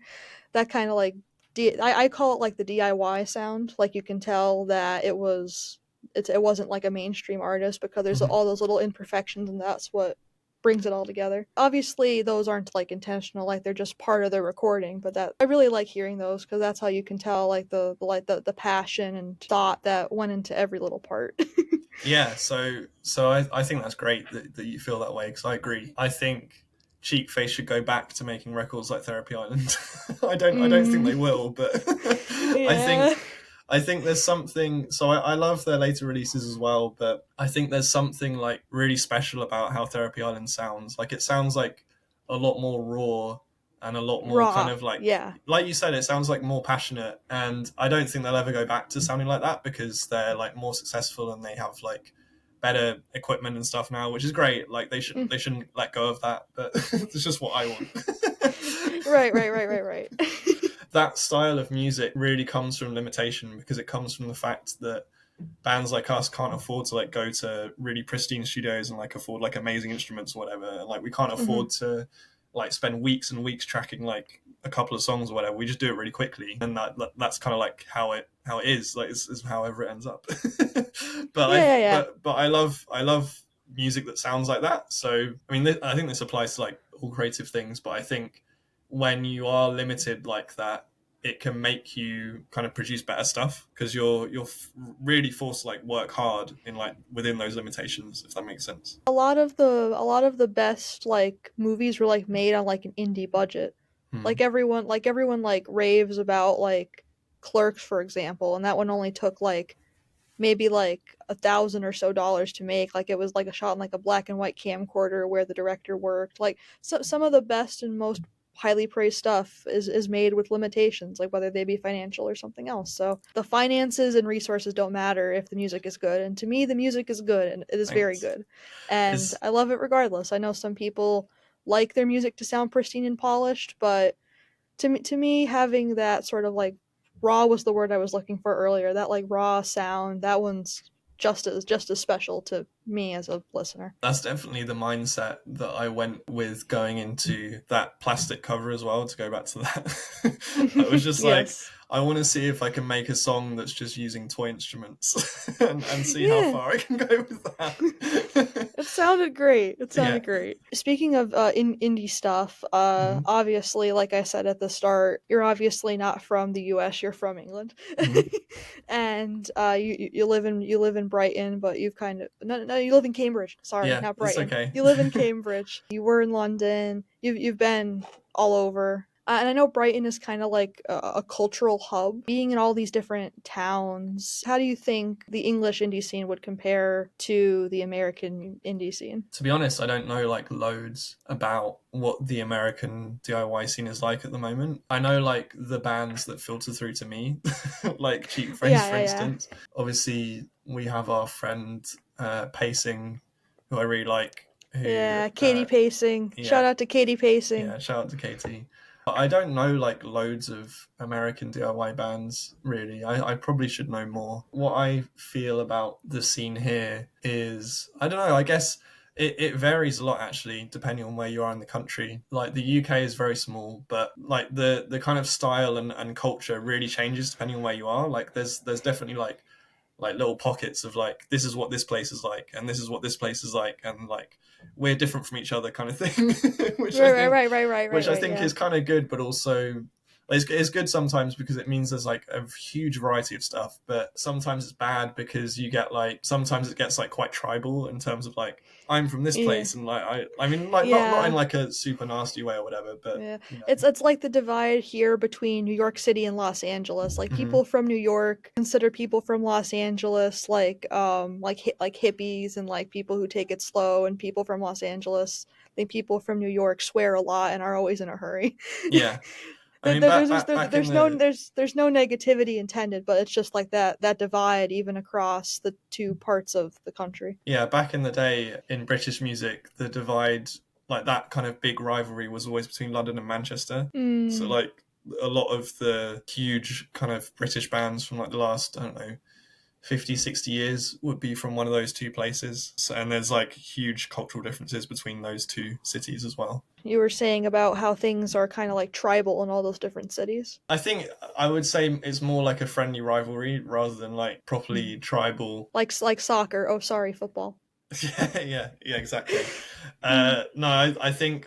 Speaker 1: That kind of like I call it like the DIY sound. Like you can tell that it wasn't like a mainstream artist because there's
Speaker 2: Mhm.
Speaker 1: all those little imperfections, and that's what brings it all together. Obviously, those aren't like intentional, like they're just part of the recording. But that I really like hearing those because that's how you can tell like the passion and thought that went into every little part.
Speaker 2: Yeah, I think that's great that you feel that way because I agree. I think Cheekface should go back to making records like Therapy Island. I don't think they
Speaker 1: Mm,
Speaker 2: will, but I
Speaker 1: yeah.
Speaker 2: think I think there's something. So I love their later releases as well, but I think there's something like really special about how Therapy Island sounds. Like it sounds like a lot more raw and a lot more kind
Speaker 1: Raw.
Speaker 2: of
Speaker 1: Yeah.
Speaker 2: like you said, it sounds like more passionate. And I don't think they'll ever go back to sounding like that because they're like more successful and they have like better equipment and stuff now, which is great. Like
Speaker 1: Mm.
Speaker 2: they shouldn't let go of that, but it's just what I want.
Speaker 1: Right.
Speaker 2: That style of music really comes from limitation because it comes from the fact that bands like us can't afford to like go to really pristine studios and like afford like amazing instruments or whatever. Like we can't
Speaker 1: Hmm.
Speaker 2: afford to like spend weeks and weeks tracking like a couple of songs or whatever. We just do it really quickly, and that's kind of like how it is. Like it's however it ends up.
Speaker 1: Yeah.
Speaker 2: But I love music that sounds like that. So I mean, I think this applies to like all creative things. But I think when you are limited like that, it can make you kind of produce better stuff because you're really forced to like work hard in like within those limitations, if that makes sense.
Speaker 1: A lot of the best like movies were like made on like an indie budget.
Speaker 2: Hmm.
Speaker 1: Like everyone like raves about like Clerks, for example, and that one only took like maybe like $1,000 or so to make. Like it was like a shot in like a black and white camcorder where the director worked. Like some of the best and most highly praised stuff is made with limitations, like whether they be financial or something else. So the finances and resources don't matter if the music is good. And to me, the music is good and it is very
Speaker 2: Thanks.
Speaker 1: good. And
Speaker 2: It's
Speaker 1: I love it regardless. I know some people like their music to sound pristine and polished, but to me having that sort of like raw was the word I was looking for earlier. That like raw sound, that one's just as special to me as a listener.
Speaker 2: that's definitely the mindset that I went with going into that plastic cover as well. To go back to that, I was just like,
Speaker 1: Yes.
Speaker 2: I want to see if I can make a song that's just using toy instruments and see how
Speaker 1: Yeah.
Speaker 2: far I can go with that.
Speaker 1: It sounded great. It
Speaker 2: Yeah.
Speaker 1: sounded great. Speaking of indie stuff,
Speaker 2: Hmm.
Speaker 1: obviously, like I said at the start, you're obviously not from the U.S. You're from England,
Speaker 2: Hmm.
Speaker 1: and you live in Brighton, but you've kind of no you live in Cambridge. Sorry,
Speaker 2: Yeah,
Speaker 1: not
Speaker 2: it's
Speaker 1: Brighton.
Speaker 2: okay.
Speaker 1: You live in Cambridge. You were in London. You've been all over. And I know Brighton is kind of like a cultural hub. Being in all these different towns, how do you think the English indie scene would compare to the American indie scene?
Speaker 2: To be honest, I don't know like loads about what the American DIY scene is like at the moment. I know like the bands that filter through to me, like Cheap Phrase,
Speaker 1: Yeah,
Speaker 2: for
Speaker 1: yeah, yeah.
Speaker 2: instance. Obviously, we have our friend Pacing, who I really like. Who,
Speaker 1: Yeah, Katie Pacing.
Speaker 2: yeah,
Speaker 1: Shout out to Katie Pacing.
Speaker 2: yeah, shout out to Katie. I don't know like loads of American DIY bands really. I probably should know more. What I feel about the scene here is I don't know, I guess it varies a lot actually, depending on where you are in the country. Like the UK is very small, but like the kind of style and culture really changes depending on where you are. Like there's definitely like little pockets of like this is what this place is like and this is what this place is like and like we're different from each other kind of thing
Speaker 1: Right, right, right, right, right, right,
Speaker 2: which I
Speaker 1: right.
Speaker 2: think
Speaker 1: Yeah.
Speaker 2: is kind of good but also it's good sometimes because it means there's like a huge variety of stuff but sometimes it's bad because you get like sometimes it gets like quite tribal in terms of like I'm from this
Speaker 1: Yeah.
Speaker 2: place and like I mean like not in
Speaker 1: Yeah.
Speaker 2: like a super nasty way or whatever but
Speaker 1: Yeah.
Speaker 2: you know.
Speaker 1: It's like the divide here between New York City and Los Angeles. Like
Speaker 2: Hmm.
Speaker 1: people from New York consider people from Los Angeles like hippies and like people who take it slow, and people from Los Angeles think people from New York swear a lot and are always in a hurry.
Speaker 2: Yeah, I
Speaker 1: there,
Speaker 2: mean
Speaker 1: there, there's, there's
Speaker 2: back in
Speaker 1: there's no
Speaker 2: the
Speaker 1: there's no negativity intended, but it's just like that divide even across the two parts of the country.
Speaker 2: yeah, back in the day in British music, the divide, like that kind of big rivalry, was always between London and Manchester. So,
Speaker 1: Mm.
Speaker 2: like, a lot of the huge kind of British bands from like the last, I don't know, 50, 60 years would be from one of those two places. So, and there's like huge cultural differences between those two cities as well.
Speaker 1: You were saying about how things are kind of like tribal in all those different cities.
Speaker 2: I think I would say it's more like a friendly rivalry rather than like
Speaker 1: Hmm.
Speaker 2: properly tribal.
Speaker 1: Like soccer. Oh, sorry, football.
Speaker 2: Yeah, exactly.
Speaker 1: Hmm.
Speaker 2: No, I think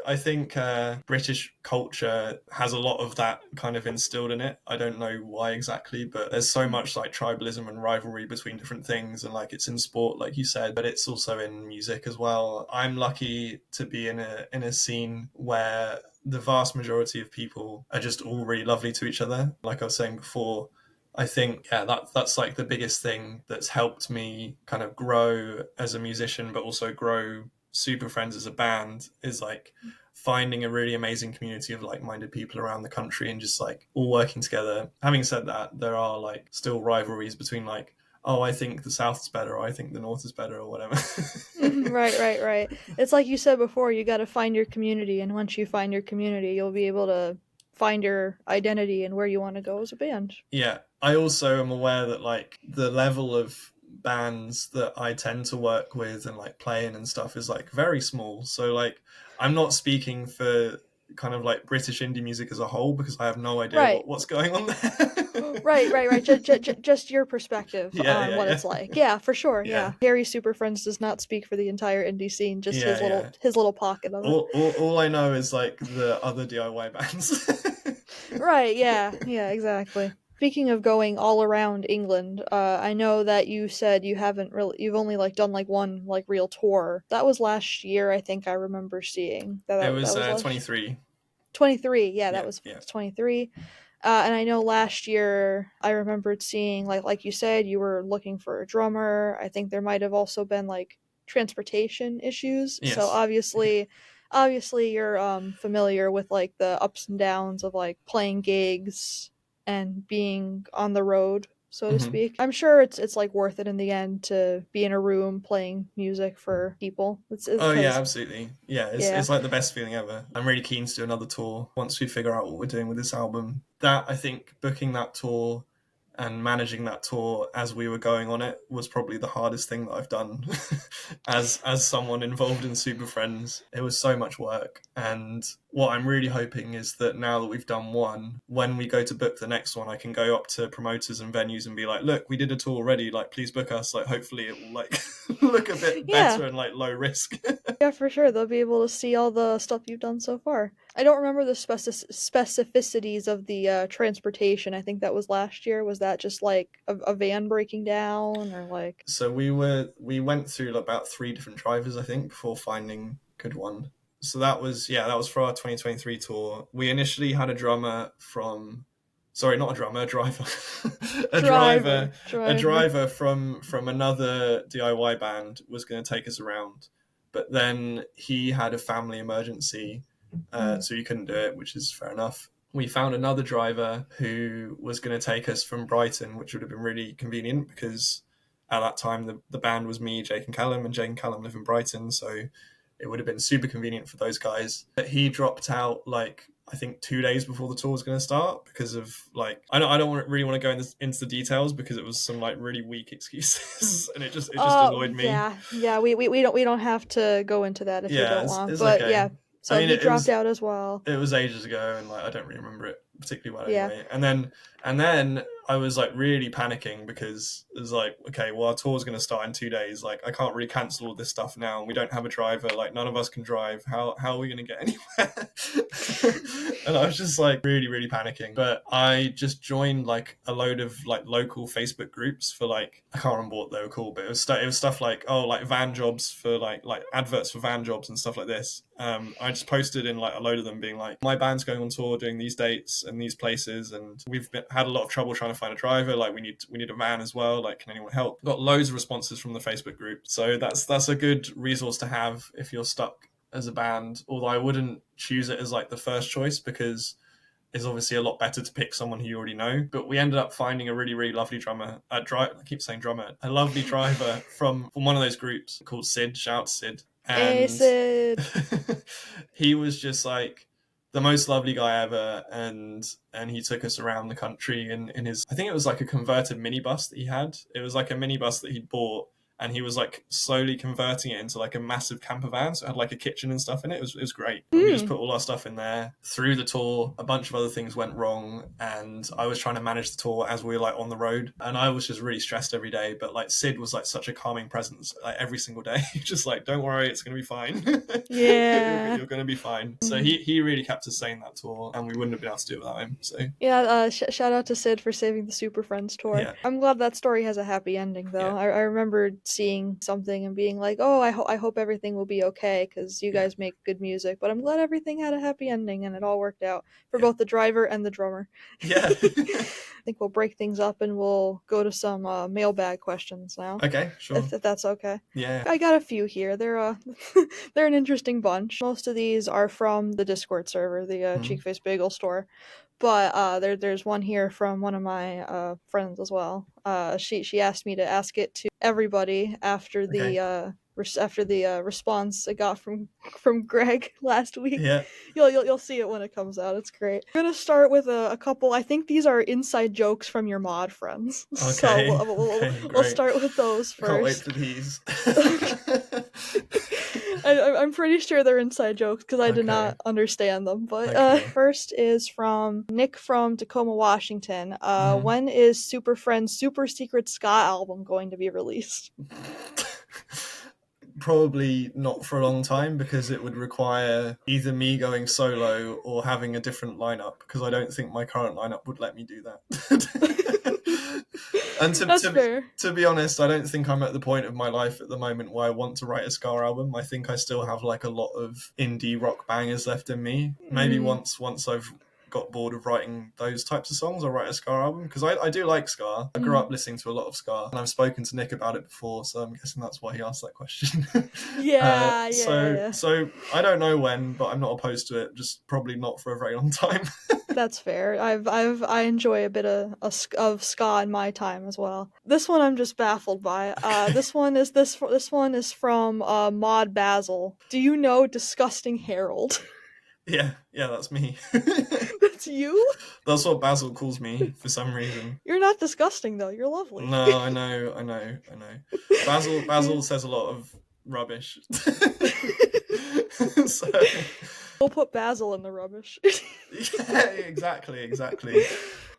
Speaker 2: British culture has a lot of that kind of instilled in it. I don't know why exactly, but there's so much like tribalism and rivalry between different things, and like it's in sport, like you said, but it's also in music as well. I'm lucky to be in a scene where the vast majority of people are just all really lovely to each other. Like I was saying before, I think that's like the biggest thing that's helped me kind of grow as a musician, but also grow Superfriends as a band is like finding a really amazing community of like-minded people around the country and just like all working together. Having said that, there are like still rivalries between like, oh, I think the South's better, or I think the North is better, or whatever.
Speaker 1: Mhm, right, right, right. It's like you said before, you got to find your community, and once you find your community, you'll be able to find your identity and where you want to go as a band.
Speaker 2: Yeah, I also am aware that like the level of bands that I tend to work with and like play in and stuff is like very small. So like I'm not speaking for kind of like British indie music as a whole because I have no idea
Speaker 1: Right.
Speaker 2: what's going on there.
Speaker 1: Right, right, right. Just your perspective
Speaker 2: Yeah,
Speaker 1: on
Speaker 2: yeah,
Speaker 1: what
Speaker 2: yeah.
Speaker 1: it's like. Yeah, for sure.
Speaker 2: Yeah.
Speaker 1: Yeah, Harry Superfriends does not speak for the entire indie scene. Just
Speaker 2: Yeah, yeah.
Speaker 1: his little pocket of it.
Speaker 2: All I know is like the other DIY bands.
Speaker 1: Right. Yeah. Yeah. Exactly. Speaking of going all around England, I know that you said you've only like done like one like real tour. That was last year, I think I remember seeing
Speaker 2: It
Speaker 1: that
Speaker 2: was
Speaker 1: was last
Speaker 2: 23.
Speaker 1: 23. Yeah, that
Speaker 2: Yeah,
Speaker 1: was
Speaker 2: yeah.
Speaker 1: 23. And I know last year I remembered seeing like you said you were looking for a drummer. I think there might have also been like transportation issues. So
Speaker 2: Yes.
Speaker 1: obviously you're familiar with like the ups and downs of like playing gigs and being on the road, so to
Speaker 2: Mhm.
Speaker 1: speak. I'm sure it's like worth it in the end to be in a room playing music for people. It's
Speaker 2: Oh yeah,
Speaker 1: because
Speaker 2: absolutely. Yeah,
Speaker 1: yeah.
Speaker 2: it's like the best feeling ever. I'm really keen to do another tour once we figure out what we're doing with this album. That I think booking that tour and managing that tour as we were going on it was probably the hardest thing that I've done as someone involved in Super Friends. It was so much work, and what I'm really hoping is that now that we've done one, when we go to book the next one, I can go up to promoters and venues and be like, "Look, we did a tour already. Like, please book us." Like, hopefully, it will like look a bit
Speaker 1: Yeah.
Speaker 2: better and like low risk.
Speaker 1: Yeah, for sure. They'll be able to see all the stuff you've done so far. I don't remember the specificities of the transportation. I think that was last year. Was that just like a van breaking down or like?
Speaker 2: So we went through about three different drivers, I think, before finding a good one. So that was for our 2023 tour. We initially had a drummer from, sorry, not a drummer, a driver, a
Speaker 1: Driver,
Speaker 2: driver, a
Speaker 1: driver.
Speaker 2: driver from another DIY band was going to take us around, but then he had a family emergency,
Speaker 1: Mm.
Speaker 2: so he couldn't do it, which is fair enough. We found another driver who was going to take us from Brighton, which would have been really convenient because at that time the band was me, Jake and Callum, and Jake and Callum live in Brighton, so it would have been super convenient for those guys. But he dropped out like I think 2 days before the tour was going to start because of like I don't really want to go into the details because it was some like really weak excuses and it just annoyed me.
Speaker 1: Yeah, yeah. We don't have to go into that if you
Speaker 2: Yeah,
Speaker 1: don't want.
Speaker 2: it's
Speaker 1: But
Speaker 2: okay.
Speaker 1: yeah,
Speaker 2: I
Speaker 1: so
Speaker 2: mean
Speaker 1: he
Speaker 2: it
Speaker 1: dropped
Speaker 2: was
Speaker 1: out as well.
Speaker 2: it was ages ago and like I don't really remember it particularly well
Speaker 1: Yeah.
Speaker 2: anyway. And then I was like really panicking because it was like, okay, well our tour's gonna start in 2 days. Like I can't really cancel all this stuff now. We don't have a driver, like none of us can drive. How are we gonna get anywhere? And I was just like really, really panicking. But I just joined like a load of like local Facebook groups for like I can't remember what they were called, but it was stuff like like van jobs for like adverts for van jobs and stuff like this. I just posted in like a load of them being like, my band's going on tour doing these dates and these places, and had a lot of trouble trying to find a driver. Like we need a van as well. Like, can anyone help? Got loads of responses from the Facebook group, so that's a good resource to have if you're stuck as a band. Although I wouldn't choose it as like the first choice because it's obviously a lot better to pick someone who you already know. But we ended up finding a really, really lovely drummer. I keep saying drummer. A lovely driver from one of those groups called Sid. Shout out to Sid.
Speaker 1: Hey
Speaker 2: And
Speaker 1: Sid.
Speaker 2: he was just like the most lovely guy ever, and he took us around the country in his, I think it was like a converted minibus that he had. It was like a minibus that he'd bought, and he was like slowly converting it into like a massive camper van. So it had like a kitchen and stuff in it. It was great. We just put all our stuff in there. Through the tour, a bunch of other things went wrong, and I was trying to manage the tour as we were like on the road, and I was just really stressed every day. But like Sid was like such a calming presence, like every single day. Just like, don't worry, it's gonna be fine.
Speaker 1: Yeah.
Speaker 2: you're gonna be fine. So he really kept us sane that tour, and we wouldn't have been able to do it without him. So
Speaker 1: Yeah, shout out to Sid for saving the Superfriends tour.
Speaker 2: yeah.
Speaker 1: I'm glad that story has a happy ending, though.
Speaker 2: Yeah.
Speaker 1: I remember seeing something and being like, oh, I hope everything will be okay, because you guys make good music, but I'm glad everything had a happy ending and it all worked out for both the driver and the drummer.
Speaker 2: Yeah.
Speaker 1: I think we'll break things up and we'll go to some mailbag questions now.
Speaker 2: Okay, sure.
Speaker 1: If that's okay.
Speaker 2: Yeah.
Speaker 1: I got a few here. They're they're an interesting bunch. Most of these are from the Discord server, the Cheek Face Bagel store. But there's one here from one of my friends as well. She asked me to ask it to everybody after the response I got from Greg last week.
Speaker 2: Yeah.
Speaker 1: You'll see it when it comes out. It's great. I'm gonna start with a couple. I think these are inside jokes from your mod friends.
Speaker 2: Okay.
Speaker 1: So we'll start with those first.
Speaker 2: Can't wait for these.
Speaker 1: I'm pretty sure they're inside jokes because I did not understand them. But first is from Nick from Tacoma, Washington. When is Superfriends' Super Secret Ska album going to be released?
Speaker 2: Probably not for a long time, because it would require either me going solo or having a different lineup, because I don't think my current lineup would let me do that. And to be honest, I don't think I'm at the point of my life at the moment where I want to write a ska album. I think I still have like a lot of indie rock bangers left in me. Maybe once I've got bored of writing those types of songs, I'll write a ska album, because I do like ska. I grew up listening to a lot of ska, and I've spoken to Nick about it before, so I'm guessing that's why he asked that question. So I don't know when, but I'm not opposed to it, just probably not for a very long time.
Speaker 1: That's fair. I enjoy a bit of ska in my time as well. This one I'm just baffled by. This one is from Mod Basil. Do you know Disgusting Harold?
Speaker 2: Yeah, that's me.
Speaker 1: That's you?
Speaker 2: That's what Basil calls me for some reason.
Speaker 1: You're not disgusting though, you're lovely.
Speaker 2: No, I know. Basil says a lot of rubbish. So
Speaker 1: we'll put Basil in the rubbish.
Speaker 2: Yeah, exactly.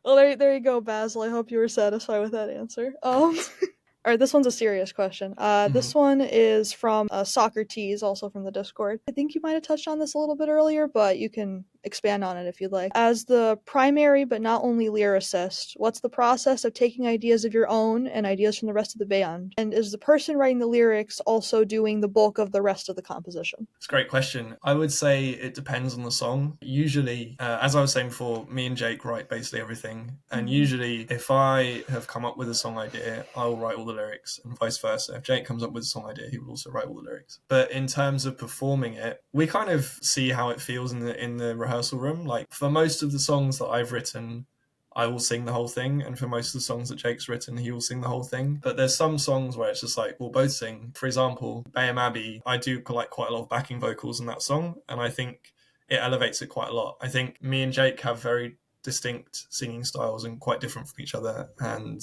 Speaker 1: Well, there you go, Basil. I hope you were satisfied with that answer. Alright, this one's a serious question. This one is from Socrates, also from the Discord. I think you might have touched on this a little bit earlier, but you can expand on it if you'd like. As the primary but not only lyricist, what's the process of taking ideas of your own and ideas from the rest of the band? And is the person writing the lyrics also doing the bulk of the rest of the composition?
Speaker 2: It's a great question. I would say it depends on the song. Usually, as I was saying before, me and Jake write basically everything. And usually, if I have come up with a song idea, I will write all the lyrics, and vice versa. If Jake comes up with a song idea, he will also write all the lyrics. But in terms of performing it, we kind of see how it feels in the rehearsal room. Like, for most of the songs that I've written, I will sing the whole thing, and for most of the songs that Jake's written, he will sing the whole thing. But there's some songs where it's just like, we'll both sing. For example, Bayham Abbey, I do like quite a lot of backing vocals in that song, and I think it elevates it quite a lot. I think me and Jake have very distinct singing styles and quite different from each other, and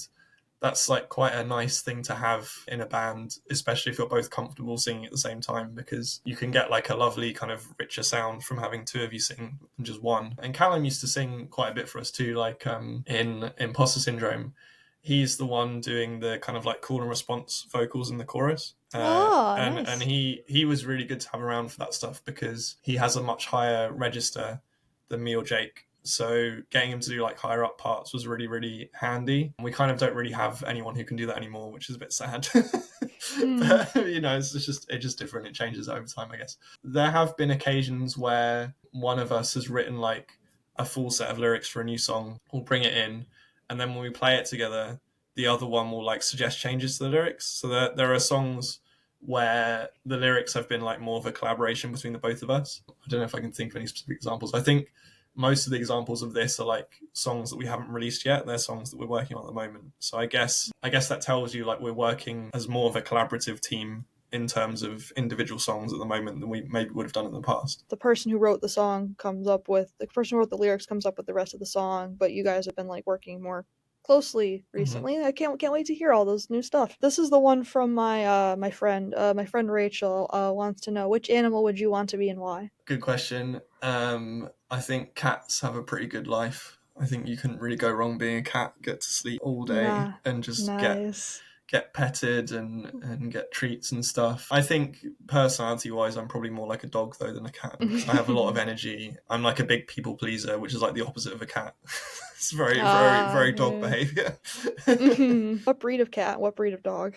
Speaker 2: that's like quite a nice thing to have in a band, especially if you're both comfortable singing at the same time, because you can get like a lovely kind of richer sound from having two of you sing than just one. And Callum used to sing quite a bit for us too, like in Imposter Syndrome. He's the one doing the kind of like call and response vocals in the chorus.
Speaker 1: Nice.
Speaker 2: And he was really good to have around for that stuff, because he has a much higher register than me or Jake. So getting him to do like higher up parts was really, really handy. We kind of don't really have anyone who can do that anymore, which is a bit sad. But, it's just different. It changes over time, I guess. There have been occasions where one of us has written like a full set of lyrics for a new song. We'll bring it in, and then when we play it together, the other one will like suggest changes to the lyrics. So there are songs where the lyrics have been like more of a collaboration between the both of us. I don't know if I can think of any specific examples. I think most of the examples of this are like songs that we haven't released yet. They're songs that we're working on at the moment. So I guess that tells you like we're working as more of a collaborative team in terms of individual songs at the moment than we maybe would have done in the past.
Speaker 1: The person who wrote the person who wrote the lyrics comes up with the rest of the song, but you guys have been like working more closely
Speaker 2: Mm-hmm.
Speaker 1: recently. I can't wait to hear all those new stuff. This is the one from my friend. My friend Rachel wants to know, which animal would you want to be and why?
Speaker 2: Good question. I think cats have a pretty good life. I think you couldn't really go wrong being a cat. Get to sleep all day
Speaker 1: Nah,
Speaker 2: and just
Speaker 1: nice.
Speaker 2: get petted and get treats and stuff. I think personality wise, I'm probably more like a dog though than a cat because I have a lot of energy. I'm like a big people pleaser, which is like the opposite of a cat. It's very, very,
Speaker 1: Ah,
Speaker 2: very dog
Speaker 1: yeah.
Speaker 2: behavior.
Speaker 1: What breed of cat? What breed of dog?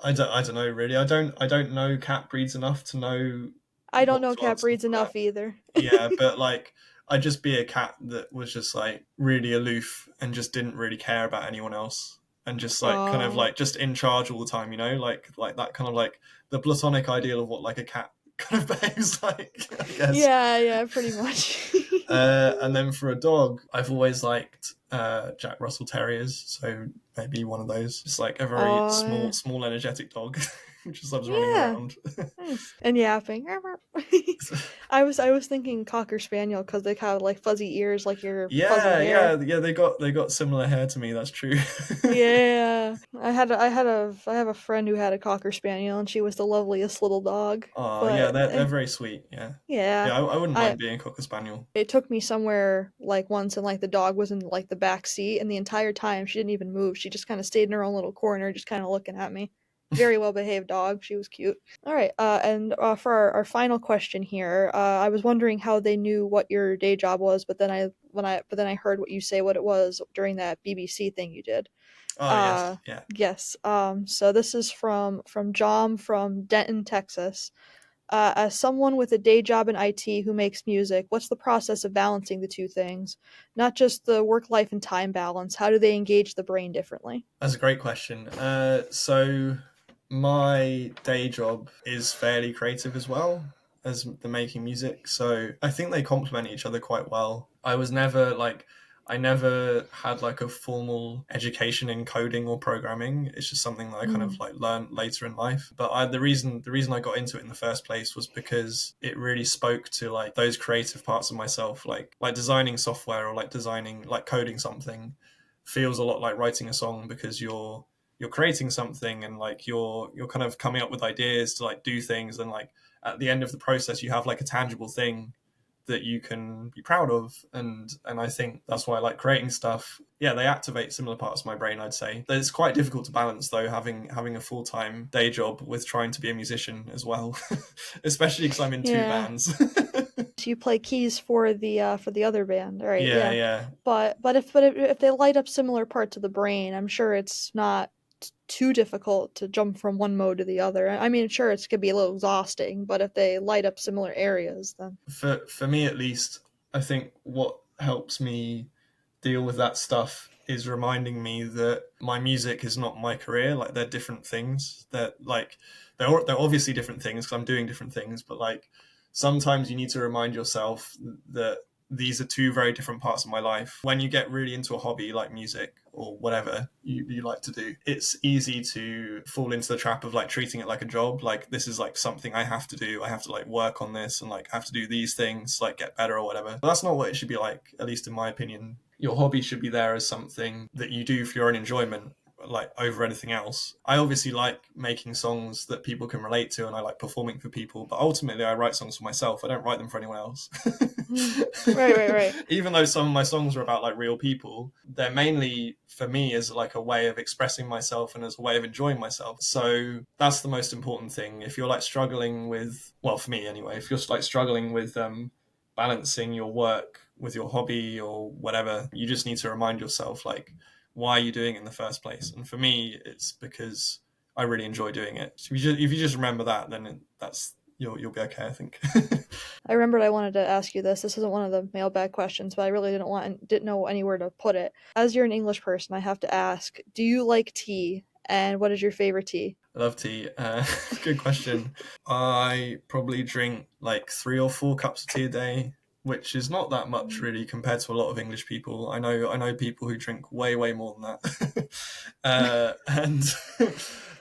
Speaker 2: I don't know really. I don't know cat breeds enough to know
Speaker 1: I don't
Speaker 2: what
Speaker 1: know
Speaker 2: to
Speaker 1: cat
Speaker 2: answer
Speaker 1: breeds
Speaker 2: for that.
Speaker 1: enough either.
Speaker 2: Yeah, but like I'd just be a cat that was just like really aloof and just didn't really care about anyone else and just like kind of
Speaker 1: Oh,
Speaker 2: like just in charge all the time, like that kind of like the platonic ideal of what like a cat kind of behaves like, I guess.
Speaker 1: yeah, yeah, pretty much.
Speaker 2: And then for a dog, I've always liked Jack Russell Terriers, so maybe one of those. Just like a very
Speaker 1: Oh,
Speaker 2: small, energetic dog who just loves running
Speaker 1: yeah,
Speaker 2: around.
Speaker 1: nice. And yapping. I was thinking cocker spaniel because they have like fuzzy ears, like your fuzzy hair.
Speaker 2: Yeah. They got similar hair to me. That's true.
Speaker 1: Yeah, I have a friend who had a cocker spaniel, and she was the loveliest little dog.
Speaker 2: Oh yeah,
Speaker 1: But
Speaker 2: they're very sweet. Yeah,
Speaker 1: yeah,
Speaker 2: yeah. I wouldn't
Speaker 1: I
Speaker 2: mind being a cocker spaniel.
Speaker 1: it took me somewhere like once, and like the dog was in like the back seat, and the entire time she didn't even move. She just kind of stayed in her own little corner, just kind of looking at me. Very well behaved dog. She was cute. All right, and for our final question here, I was wondering how they knew what your day job was, but then I heard what you say what it was during that BBC thing you did.
Speaker 2: Oh
Speaker 1: Uh,
Speaker 2: yes, yeah.
Speaker 1: yes. So this is from John from Denton, Texas. As someone with a day job in IT who makes music, what's the process of balancing the two things? Not just the work life and time balance. How do they engage the brain differently?
Speaker 2: That's a great question. So my day job is fairly creative as well as the making music. So I think they complement each other quite well. I never had like a formal education in coding or programming. It's just something that I kind of
Speaker 1: Mm,
Speaker 2: like learned later in life. But the reason I got into it in the first place was because it really spoke to like those creative parts of myself, like designing software or like designing like coding something feels a lot like writing a song because you're creating something and like you're kind of coming up with ideas to like do things and like at the end of the process you have like a tangible thing that you can be proud of and I think that's why I like creating stuff. Yeah, they activate similar parts of my brain, I'd say. It's quite difficult to balance though, having a full-time day job with trying to be a musician as well. Especially because I'm in two
Speaker 1: yeah.
Speaker 2: bands.
Speaker 1: So you play keys for the other band, all right?
Speaker 2: Yeah,
Speaker 1: Yeah.
Speaker 2: yeah.
Speaker 1: But if they light up similar parts of the brain, I'm sure it's not too difficult to jump from one mode to the other. I mean, sure, it's could be a little exhausting, but if they light up similar areas, then
Speaker 2: For me at least, I think what helps me deal with that stuff is reminding me that my music is not my career. Like they're different things. They're obviously different things because I'm doing different things. But like sometimes you need to remind yourself that these are two very different parts of my life. When you get really into a hobby like music or whatever you like to do, it's easy to fall into the trap of like treating it like a job. Like this is like something I have to do. I have to like work on this and like I have to do these things, like get better or whatever. But that's not what it should be like, at least in my opinion. Your hobby should be there as something that you do for your own enjoyment, like over anything else. I obviously like making songs that people can relate to and I like performing for people, but ultimately I write songs for myself. I don't write them for anyone else.
Speaker 1: hmm. Right, right, right.
Speaker 2: Even though some of my songs are about like real people, they're mainly for me as like a way of expressing myself and as a way of enjoying myself. So that's the most important thing. If you're like struggling with, well, for me anyway, if you're like struggling with balancing your work with your hobby or whatever, you just need to remind yourself like why are you doing it in the first place. And for me it's because I really enjoy doing it. So if you just remember that, then that's you'll be okay, I think.
Speaker 1: I remembered I wanted to ask you this. This isn't one of the mailbag questions, but I really didn't know anywhere to put it. As you're an English person, I have to ask: do you like tea? And what is your favorite tea?
Speaker 2: I love tea. Good question. I probably drink like 3 or 4 cups of tea a day, which is not that much really compared to a lot of English people. I know people who drink way more than that.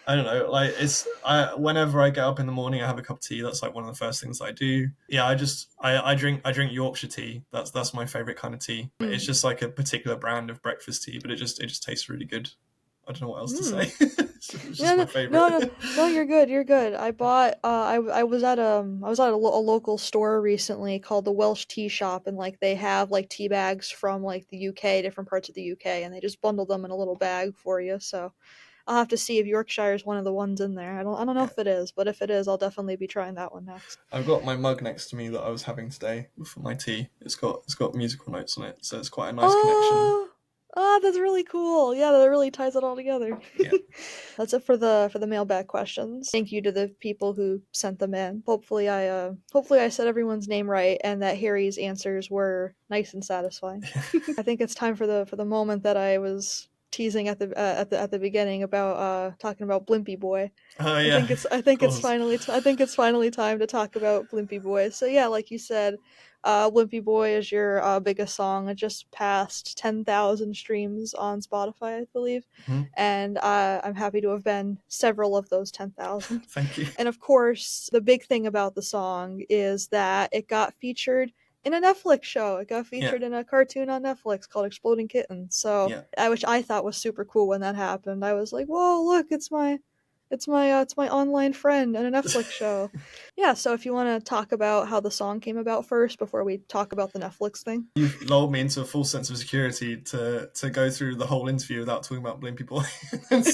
Speaker 2: And I don't know. Like whenever I get up in the morning, I have a cup of tea. That's like one of the first things I do. Yeah, I drink Yorkshire tea. That's my favorite kind of tea. It's just like a particular brand of breakfast tea, but it just tastes really good. I don't know what else to say. It's just my favorite.
Speaker 1: No, you're good. You're good. I bought. I was at a local store recently called the Welsh Tea Shop, and like they have like tea bags from like the UK, different parts of the UK, and they just bundle them in a little bag for you. So I'll have to see if Yorkshire is one of the ones in there. I don't know
Speaker 2: Yeah.
Speaker 1: if it is, but if it is, I'll definitely be trying that one next.
Speaker 2: I've got my mug next to me that I was having today for my tea. It's got musical notes on it, so it's quite a nice connection.
Speaker 1: Oh, that's really cool. Yeah, that really ties it all together.
Speaker 2: Yeah.
Speaker 1: That's it for the mailbag questions. Thank you to the people who sent them in. Hopefully I said everyone's name right and that Harry's answers were nice and satisfying. I think it's time for the moment that I was teasing at the beginning about talking about Blimpy Boy.
Speaker 2: Oh
Speaker 1: I
Speaker 2: yeah,
Speaker 1: think it's I
Speaker 2: of
Speaker 1: think it's
Speaker 2: course.
Speaker 1: finally I think it's finally time to talk about Blimpy Boy. So yeah, like you said, Blimpy Boy is your biggest song. It just passed 10,000 streams on Spotify, I believe,
Speaker 2: Hmm.
Speaker 1: and I'm happy to have been several of those 10,000.
Speaker 2: Thank you.
Speaker 1: And of course, the big thing about the song is that it got featured in a Netflix show. It got
Speaker 2: Yeah,
Speaker 1: featured in a cartoon on Netflix called Exploding Kittens. So,
Speaker 2: yeah.
Speaker 1: which I thought was super cool when that happened. I was like, "Whoa, look, it's my online friend in a Netflix show." Yeah, so if you want to talk about how the song came about first before we talk about the Netflix thing.
Speaker 2: You've lulled me into a full sense of security to go through the whole interview without talking about Blimpy Boy. And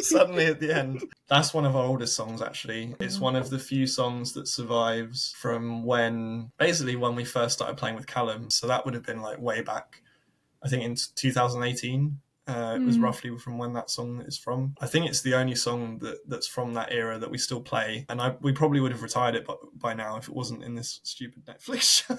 Speaker 2: suddenly at the end, that's one of our oldest songs. Actually, it's one of the few songs that survives from when we first started playing with Callum. So that would have been like way back, I think in 2018. It was
Speaker 1: Mm.
Speaker 2: roughly from when that song is from. I think it's the only song that's from that era that we still play, and we probably would have retired it by now if it wasn't in this stupid Netflix show.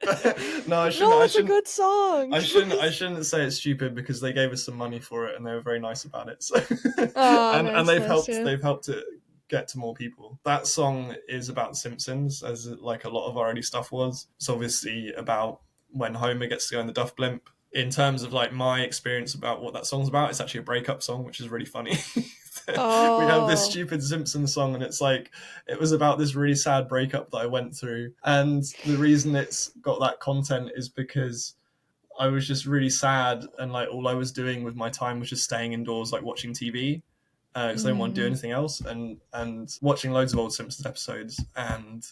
Speaker 2: But, no, I shouldn't.
Speaker 1: No,
Speaker 2: I
Speaker 1: it's a
Speaker 2: shouldn't.
Speaker 1: good song.
Speaker 2: I shouldn't. I shouldn't say it's stupid because they gave us some money for it and they were very nice about it. So,
Speaker 1: Ah,
Speaker 2: and
Speaker 1: nice,
Speaker 2: they've
Speaker 1: nice,
Speaker 2: helped.
Speaker 1: yeah.
Speaker 2: They've helped it get to more people. That song is about The Simpsons, as like a lot of our early stuff was. It's obviously about when Homer gets to go in the Duff Blimp. In terms of like my experience about what that song's about, it's actually a breakup song, which is really funny. We have this
Speaker 1: Oh.
Speaker 2: stupid Simpsons song, and it's like it was about this really sad breakup that I went through. And the reason it's got that content is because I was just really sad, and like all I was doing with my time was just staying indoors, like watching TV, because I didn't want to do
Speaker 1: Mm.
Speaker 2: anything else, and watching loads of old Simpsons episodes. And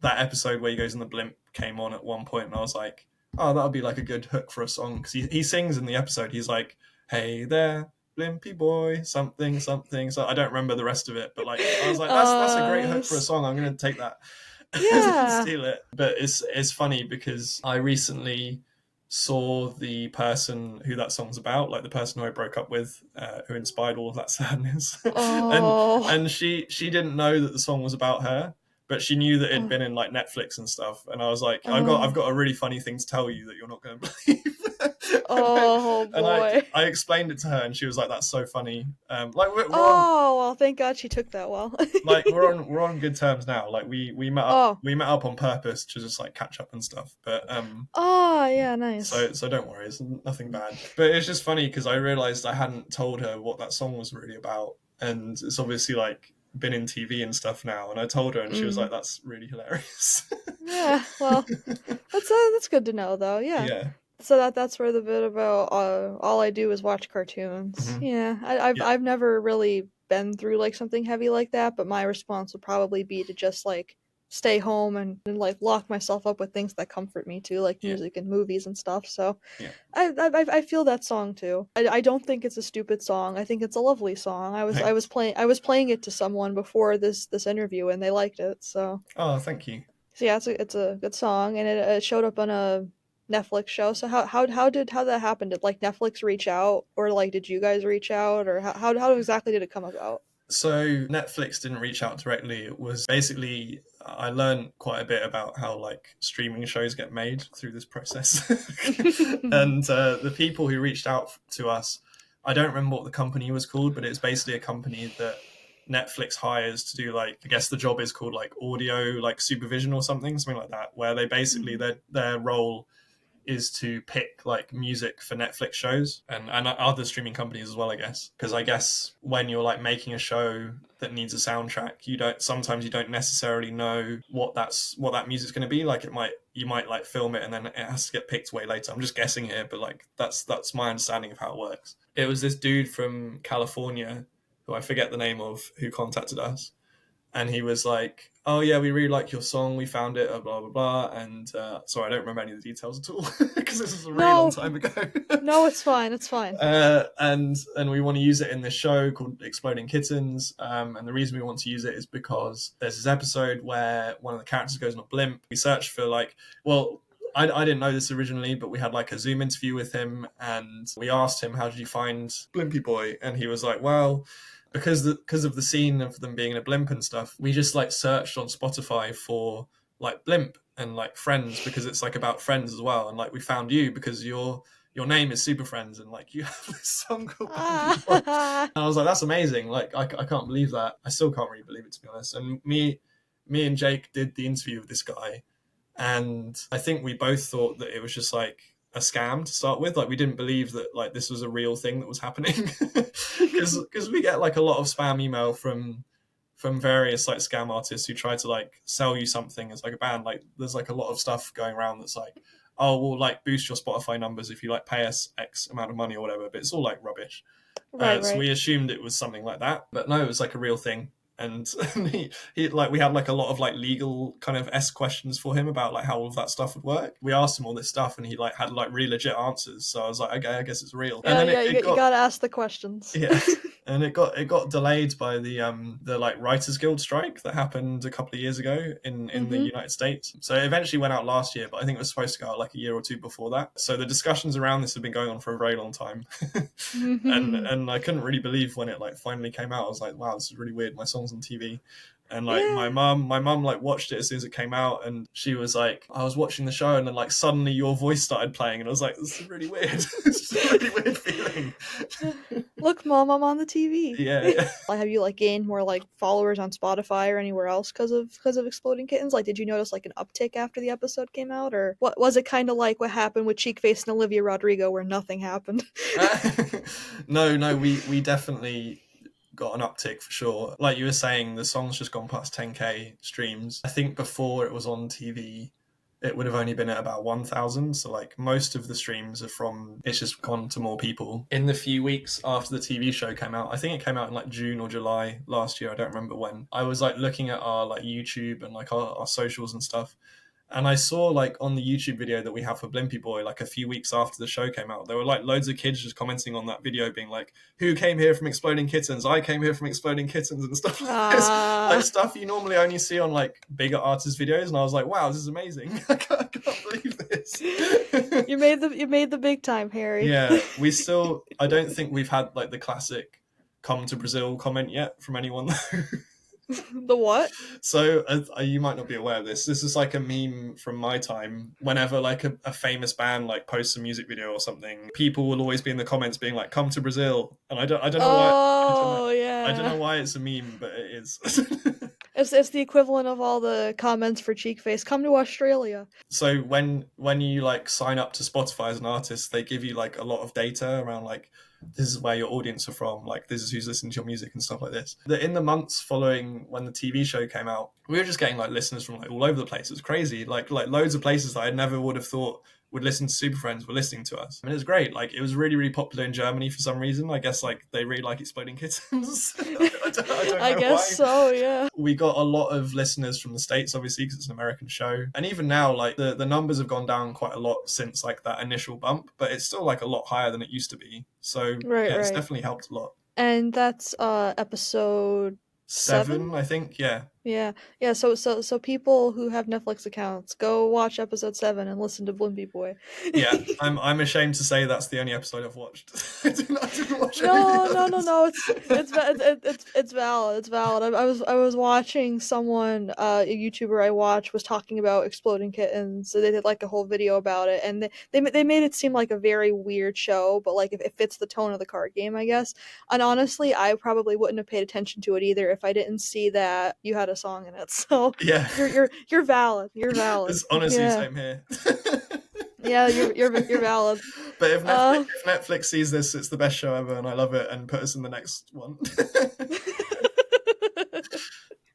Speaker 2: that episode where he goes in the blimp came on at one point, and I was like, oh, that'll be like a good hook for a song, because he sings in the episode. He's like, "Hey there, Blimpy boy, something something." So I don't remember the rest of it, but like I was like, that's a great hook for a song. I'm gonna take that,
Speaker 1: Yeah.
Speaker 2: steal it. But it's funny because I recently saw the person who that song's about, like the person who I broke up with, who inspired all of that sadness, and
Speaker 1: Oh.
Speaker 2: she didn't know that the song was about her, but she knew that it'd
Speaker 1: Oh.
Speaker 2: been in like Netflix and stuff. And I was like, I've
Speaker 1: Oh.
Speaker 2: got a really funny thing to tell you that you're not going to believe.
Speaker 1: Oh
Speaker 2: And
Speaker 1: boy.
Speaker 2: I explained it to her, and she was like, "That's so funny." Like we're on
Speaker 1: Oh, well, thank God she took that well.
Speaker 2: we're on good terms now. Like we met up
Speaker 1: Oh.
Speaker 2: on purpose to just like catch up and stuff. But
Speaker 1: Oh, yeah, nice.
Speaker 2: so don't worry, it's nothing bad. But it's just funny because I realized I hadn't told her what that song was really about, and it's obviously like been in TV and stuff now. And I told her, and she was
Speaker 1: Mm.
Speaker 2: like, "That's really hilarious."
Speaker 1: Yeah, well, that's good to know though. Yeah.
Speaker 2: Yeah,
Speaker 1: So that's where the bit about all I do is watch cartoons.
Speaker 2: hmm,
Speaker 1: Yeah, I've
Speaker 2: yeah,
Speaker 1: I've never really been through like something heavy like that, but my response would probably be to just like stay home and like lock myself up with things that comfort me too, like
Speaker 2: yeah,
Speaker 1: music and movies and stuff. So
Speaker 2: yeah.
Speaker 1: I feel that song too. I don't think it's a stupid song. I think it's a lovely song.
Speaker 2: Thanks.
Speaker 1: I was playing it to someone before this interview and they liked it.
Speaker 2: Oh, thank you.
Speaker 1: So yeah, it's a good song, and it showed up on a Netflix show. So how that happen? Did like Netflix reach out, or like did you guys reach out, or how exactly did it come about?
Speaker 2: So Netflix didn't reach out directly. It was basically I learned quite a bit about how like streaming shows get made through this process, and the people who reached out to us, I don't remember what the company was called, but it's basically a company that Netflix hires to do like I guess the job is called like audio like supervision or something like that, where they basically their role is to pick like music for Netflix shows and other streaming companies as well, I guess. Because I guess when you're like making a show that needs a soundtrack, sometimes you don't necessarily know what that music's going to be. Like you might like film it and then it has to get picked way later. I'm just guessing here, but like that's my understanding of how it works. It was this dude from California who I forget the name of who contacted us, and he was like, "Oh yeah, we really like your song. We found it, blah blah blah." And sorry, I don't remember any of the details at all because this was a really long
Speaker 1: No,
Speaker 2: time ago.
Speaker 1: no, it's fine. It's fine.
Speaker 2: And we want to use it in this show called Exploding Kittens. And the reason we want to use it is because there's this episode where one of the characters goes on a blimp. We searched for like, well, I didn't know this originally, but we had like a Zoom interview with him, and we asked him, "How did you find Blimpy Boy?" And he was like, "Well, because of the scene of them being in a blimp and stuff, we just like searched on Spotify for like blimp and like friends, because it's like about friends as well, and like we found you because your name is Superfriends, and like you have this song called Blimpy Boy." And I was like, "That's amazing! Like I can't believe that. I still can't really believe it, to be honest." And me and Jake did the interview with this guy, and I think we both thought that it was just like a scam to start with. Like we didn't believe that like this was a real thing that was happening, because we get like a lot of spam email from various like scam artists who try to like sell you something as like a band. Like there's like a lot of stuff going around that's like, "Oh, we'll like boost your Spotify numbers if you like pay us X amount of money or whatever," but it's all like rubbish.
Speaker 1: Right,
Speaker 2: So
Speaker 1: right.
Speaker 2: we assumed it was something like that, but no, it was like a real thing. And he like we had like a lot of like legal kind of questions for him about like how all of that stuff would work. We asked him all this stuff, and he like had like really legit answers. So I was like, okay, I guess it's real. And
Speaker 1: Yeah,
Speaker 2: then
Speaker 1: yeah.
Speaker 2: it
Speaker 1: You
Speaker 2: got,
Speaker 1: gotta ask the questions.
Speaker 2: yeah, and it got delayed by the like Writers Guild strike that happened a couple of years ago in the
Speaker 1: Mm-hmm.
Speaker 2: United States. So it eventually went out last year, but I think it was supposed to go out like a year or two before that. So the discussions around this have been going on for a very long time.
Speaker 1: Mm-hmm.
Speaker 2: And I couldn't really believe when it like finally came out. I was like, "Wow, this is really weird. My song's on TV." And like
Speaker 1: Yeah.
Speaker 2: my mum like watched it as soon as it came out, and she was like, "I was watching the show, and then like suddenly your voice started playing," and I was like, "This is really weird." It's just a really weird feeling.
Speaker 1: Look, Mom, I'm on the TV.
Speaker 2: Yeah.
Speaker 1: Like, have you like gained more like followers on Spotify or anywhere else because of Exploding Kittens? Like, did you notice like an uptick after the episode came out, or what was it kind of like what happened with Cheekface and Olivia Rodrigo, where nothing happened?
Speaker 2: No, we definitely got an uptick for sure. Like you were saying, the song's just gone past 10k streams. I think before it was on TV, it would have only been at about 1,000. So like most of the streams are from, it's just gone to more people. In the few weeks after the TV show came out, I think it came out in like June or July last year, I don't remember when, I was like looking at our like YouTube and like our socials and stuff. And I saw like on the YouTube video that we have for Blimpy Boy, like a few weeks after the show came out, there were like loads of kids just commenting on that video being like, "Who came here from Exploding Kittens? I came here from Exploding Kittens," and stuff like this. Like stuff you normally only see on like bigger artist videos. And I was like, "Wow, this is amazing. I can't believe this."
Speaker 1: You made the big time, Harry.
Speaker 2: Yeah, I don't think we've had like the classic "come to Brazil" comment yet from anyone though.
Speaker 1: The what?
Speaker 2: So you might not be aware of this. This is like a meme from my time. Whenever like a famous band like posts a music video or something, people will always be in the comments being like, "Come to Brazil," and I don't know why.
Speaker 1: Oh,
Speaker 2: I don't know
Speaker 1: yeah.
Speaker 2: why it's a meme, but it is.
Speaker 1: It's the equivalent of all the comments for Cheekface. Come to Australia.
Speaker 2: So when you like sign up to Spotify as an artist, they give you like a lot of data around like, this is where your audience are from, like this is who's listening to your music and stuff like this. That in the months following when the TV show came out, we were just getting like listeners from like all over the place. It was crazy, like loads of places that I never would have thought would listen to Superfriends were listening to us. I mean, it was great. Like it was really, really popular in Germany for some reason. I guess like they really like Exploding Kittens. I don't
Speaker 1: I
Speaker 2: know
Speaker 1: guess
Speaker 2: why.
Speaker 1: so, yeah.
Speaker 2: We got a lot of listeners from the States, obviously, because it's an American show. And even now, like the numbers have gone down quite a lot since like that initial bump, but it's still like a lot higher than it used to be. So
Speaker 1: Right,
Speaker 2: yeah, it's
Speaker 1: right.
Speaker 2: definitely helped a lot.
Speaker 1: And that's episode
Speaker 2: 7,
Speaker 1: 7?
Speaker 2: I think. Yeah.
Speaker 1: Yeah. Yeah, so people who have Netflix accounts, go watch episode 7 and listen to Blimpy Boy.
Speaker 2: Yeah, I'm ashamed to say that's the only episode I've watched. I didn't watch anything
Speaker 1: No.
Speaker 2: others.
Speaker 1: It's valid. It's valid. I was watching someone, a YouTuber I watch was talking about Exploding Kittens. So they did like a whole video about it, and they made it seem like a very weird show, but like if it fits the tone of the card game, I guess. And honestly, I probably wouldn't have paid attention to it either if I didn't see that you had a song in it. So
Speaker 2: Yeah.
Speaker 1: you're valid. You're valid.
Speaker 2: It's honestly
Speaker 1: Yeah.
Speaker 2: same here.
Speaker 1: Yeah, you're valid.
Speaker 2: But if
Speaker 1: Uh,
Speaker 2: Netflix sees this, it's the best show ever, and I love it, and put us in the next one.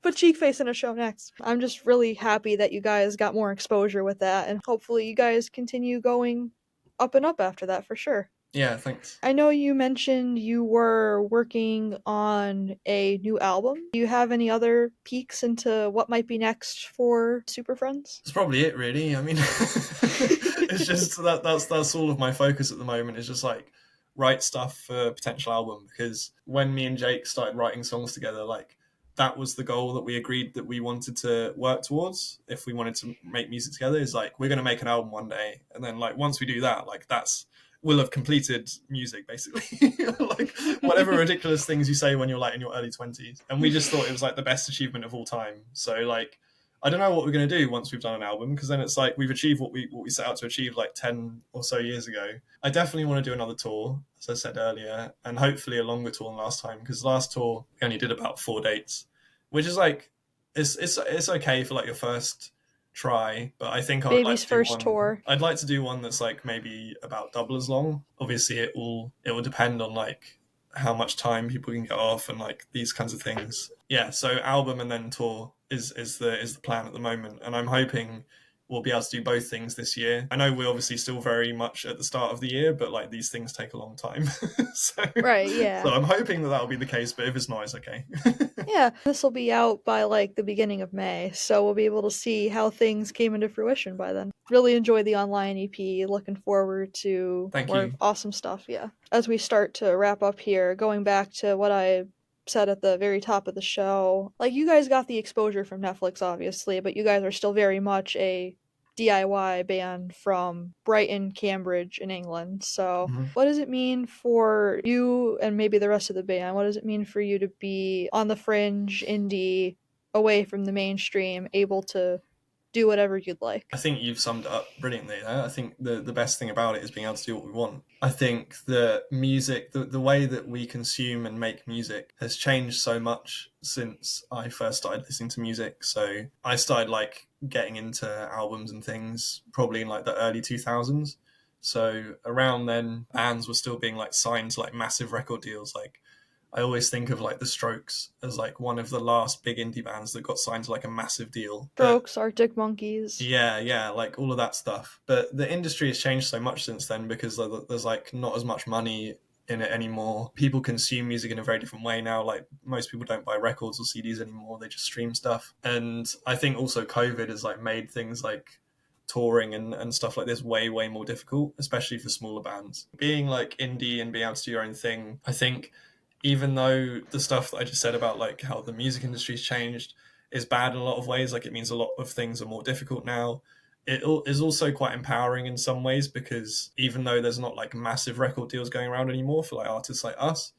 Speaker 1: Put Cheekface in a show next. I'm just really happy that you guys got more exposure with that, and hopefully you guys continue going up and up after that for sure.
Speaker 2: Yeah, thanks.
Speaker 1: I know you mentioned you were working on a new album. Do you have any other peeks into what might be next for Super Friends?
Speaker 2: That's probably it, really. I mean, it's just that's all of my focus at the moment. Is just like write stuff for a potential album, because when me and Jake started writing songs together, like that was the goal that we agreed that we wanted to work towards if we wanted to make music together. Is like we're gonna make an album one day, and then like once we do that, like that's we'll have completed music basically. Like whatever ridiculous things you say when you're like in your early 20s, and we just thought it was like the best achievement of all time. So like I don't know what we're going to do once we've done an album, because then it's like we've achieved what we set out to achieve like 10 or so years ago. I definitely want to do another tour, as I said earlier, and hopefully a longer tour than last time, because last tour we only did about 4 dates, which is like it's okay for like your first try, but I think I would like
Speaker 1: Baby's
Speaker 2: to do
Speaker 1: first
Speaker 2: one.
Speaker 1: tour.
Speaker 2: I'd like to do one that's like maybe about double as long. Obviously, it will depend on like how much time people can get off and like these kinds of things. Yeah, so album and then tour is the plan at the moment, and I'm hoping we'll be able to do both things this year. I know we're obviously still very much at the start of the year, but like these things take a long time. so
Speaker 1: Right,
Speaker 2: so
Speaker 1: yeah.
Speaker 2: I'm hoping that that'll be the case, but if it's not, it's okay.
Speaker 1: Yeah, this will be out by like the beginning of May, so we'll be able to see how things came into fruition by then. Really enjoy the online EP. Looking forward to
Speaker 2: Thank
Speaker 1: more
Speaker 2: you.
Speaker 1: awesome stuff, yeah. As we start to wrap up here, going back to what I said at the very top of the show, like you guys got the exposure from Netflix, obviously, but you guys are still very much a DIY band from Brighton, Cambridge in England. So,
Speaker 2: Mhm.
Speaker 1: what does it mean for you and maybe the rest of the band? What does it mean for you to be on the fringe, indie, away from the mainstream, able to do whatever you'd
Speaker 2: I
Speaker 1: like?
Speaker 2: think you've summed it up brilliantly there. I think the best thing about it is being able to do what we want. I think the music, the way that we consume and make music has changed so much since I first started listening to music. So I started like getting into albums and things probably in like the early 2000s. So around then, bands were still being like signed to like massive record deals. Like I always think of like the Strokes as like one of the last big indie bands that got signed to like a massive deal. But
Speaker 1: Strokes, Arctic Monkeys.
Speaker 2: yeah, like all of that stuff. But the industry has changed so much since then, because there's like not as much money in it anymore. People consume music in a very different way now. Like most people don't buy records or CDs anymore; they just stream stuff. And I think also COVID has like made things like touring and stuff like this way more difficult, especially for smaller bands. Being like indie and being able to do your own thing, I think even though the stuff that I just said about like how the music industry's changed is bad in a lot of ways, like it means a lot of things are more difficult now. It is also quite empowering in some ways, because even though there's not like massive record deals going around anymore for like artists like us,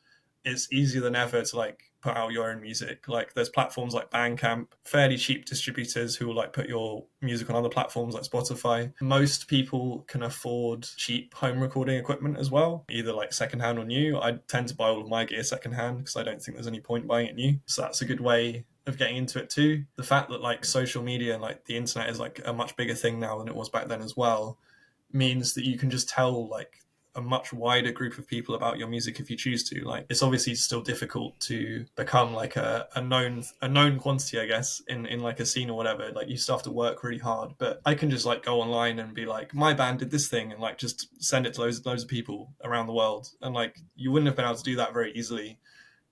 Speaker 2: it's easier than ever to like put out your own music. Like there's platforms like Bandcamp, fairly cheap distributors who will like put your music on other platforms like Spotify. Most people can afford cheap home recording equipment as well, either like secondhand or new. I tend to buy all of my gear secondhand because I don't think there's any point buying it new. So that's a good way of getting into it too. The fact that like social media and like the internet is like a much bigger thing now than it was back then as well means that you can just tell like a much wider group of people about your music if you choose to. Like it's obviously still difficult to become like a known quantity, I guess, in like a scene or whatever. Like you still have to work really hard. But I can just like go online and be like, my band did this thing, and like just send it to loads of people around the world. And like you wouldn't have been able to do that very easily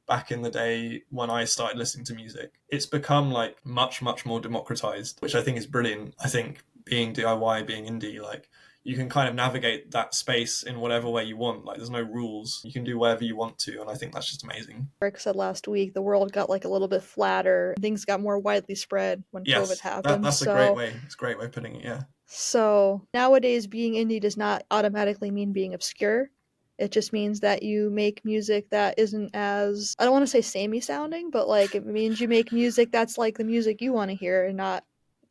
Speaker 2: back in the day when I started listening to music. It's become like much more democratized, which I think is brilliant. I think being DIY, being indie, like you can kind of navigate that space in whatever way you want. Like there's no rules. You can do whatever you want to, and I think that's just amazing.
Speaker 1: Rick said last week, the world got like a little bit flatter. Things got more widely spread when COVID
Speaker 2: Yes,
Speaker 1: happened.
Speaker 2: that's a great
Speaker 1: So
Speaker 2: way. It's a great way of putting it. Yeah.
Speaker 1: So nowadays, being indie does not automatically mean being obscure. It just means that you make music that isn't as, I don't want to say samey sounding, but like it means you make music that's like the music you want to hear and not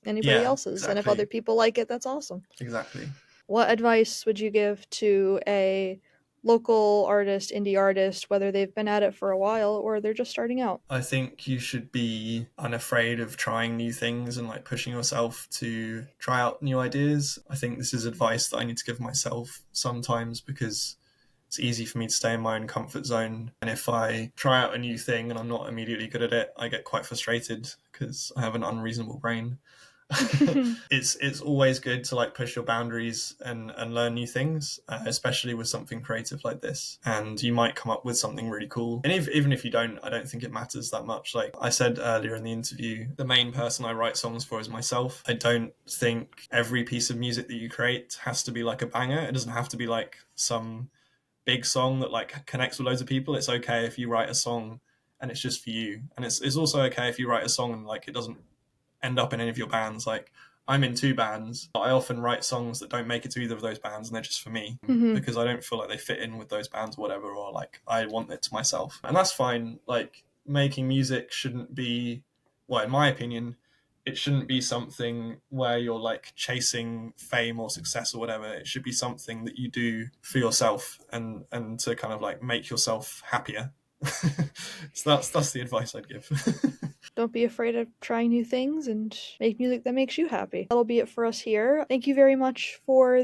Speaker 1: anybody
Speaker 2: Yeah,
Speaker 1: else's. And if other
Speaker 2: exactly.
Speaker 1: people like it, that's awesome.
Speaker 2: Exactly.
Speaker 1: What advice would you give to a local artist, indie artist, whether they've been at it for a while or they're just starting out?
Speaker 2: I think you should be unafraid of trying new things and like pushing yourself to try out new ideas. I think this is advice that I need to give myself sometimes, because it's easy for me to stay in my own comfort zone. And if I try out a new thing and I'm not immediately good at it, I get quite frustrated because I have an unreasonable brain. It's always good to like push your boundaries and learn new things, especially with something creative like this. And you might come up with something really cool. And even if you don't, I don't think it matters that much. Like I said earlier in the interview, the main person I write songs for is myself. I don't think every piece of music that you create has to be like a banger. It doesn't have to be like some big song that like connects with loads of people. It's okay if you write a song and it's just for you. And it's also okay if you write a song and like it doesn't end up in any of your bands. Like I'm in 2 bands. I often write songs that don't make it to either of those bands and they're just for me, because I don't feel like they fit in with those bands or whatever, or like I want it to myself. And that's fine. Like making music shouldn't be, well, in my opinion, it shouldn't be something where you're like chasing fame or success or whatever. It should be something that you do for yourself and to kind of like make yourself happier. So that's the advice I'd give.
Speaker 1: Don't be afraid of trying new things and make music that makes you happy. That'll be it for us here. Thank you very much for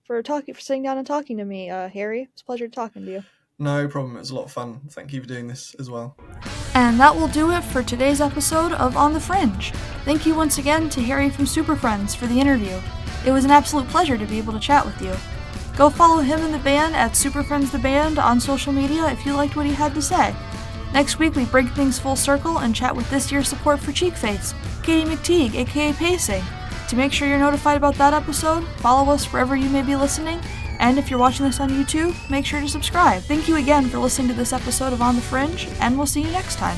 Speaker 1: for sitting down and talking to me, Harry. It's a pleasure talking to you.
Speaker 2: No problem. It was a lot of fun. Thank you for doing this as well.
Speaker 1: And that will do it for today's episode of On the Fringe. Thank you once again to Harry from Superfriends for the interview. It was an absolute pleasure to be able to chat with you. Go follow him and the band at Superfriends the Band on social media if you liked what he had to say. Next week, we bring things full circle and chat with this year's support for Cheekface, Katie McTeague, aka Pacing. To make sure you're notified about that episode, follow us wherever you may be listening, and if you're watching this on YouTube, make sure to subscribe. Thank you again for listening to this episode of On the Fringe, and we'll see you next time.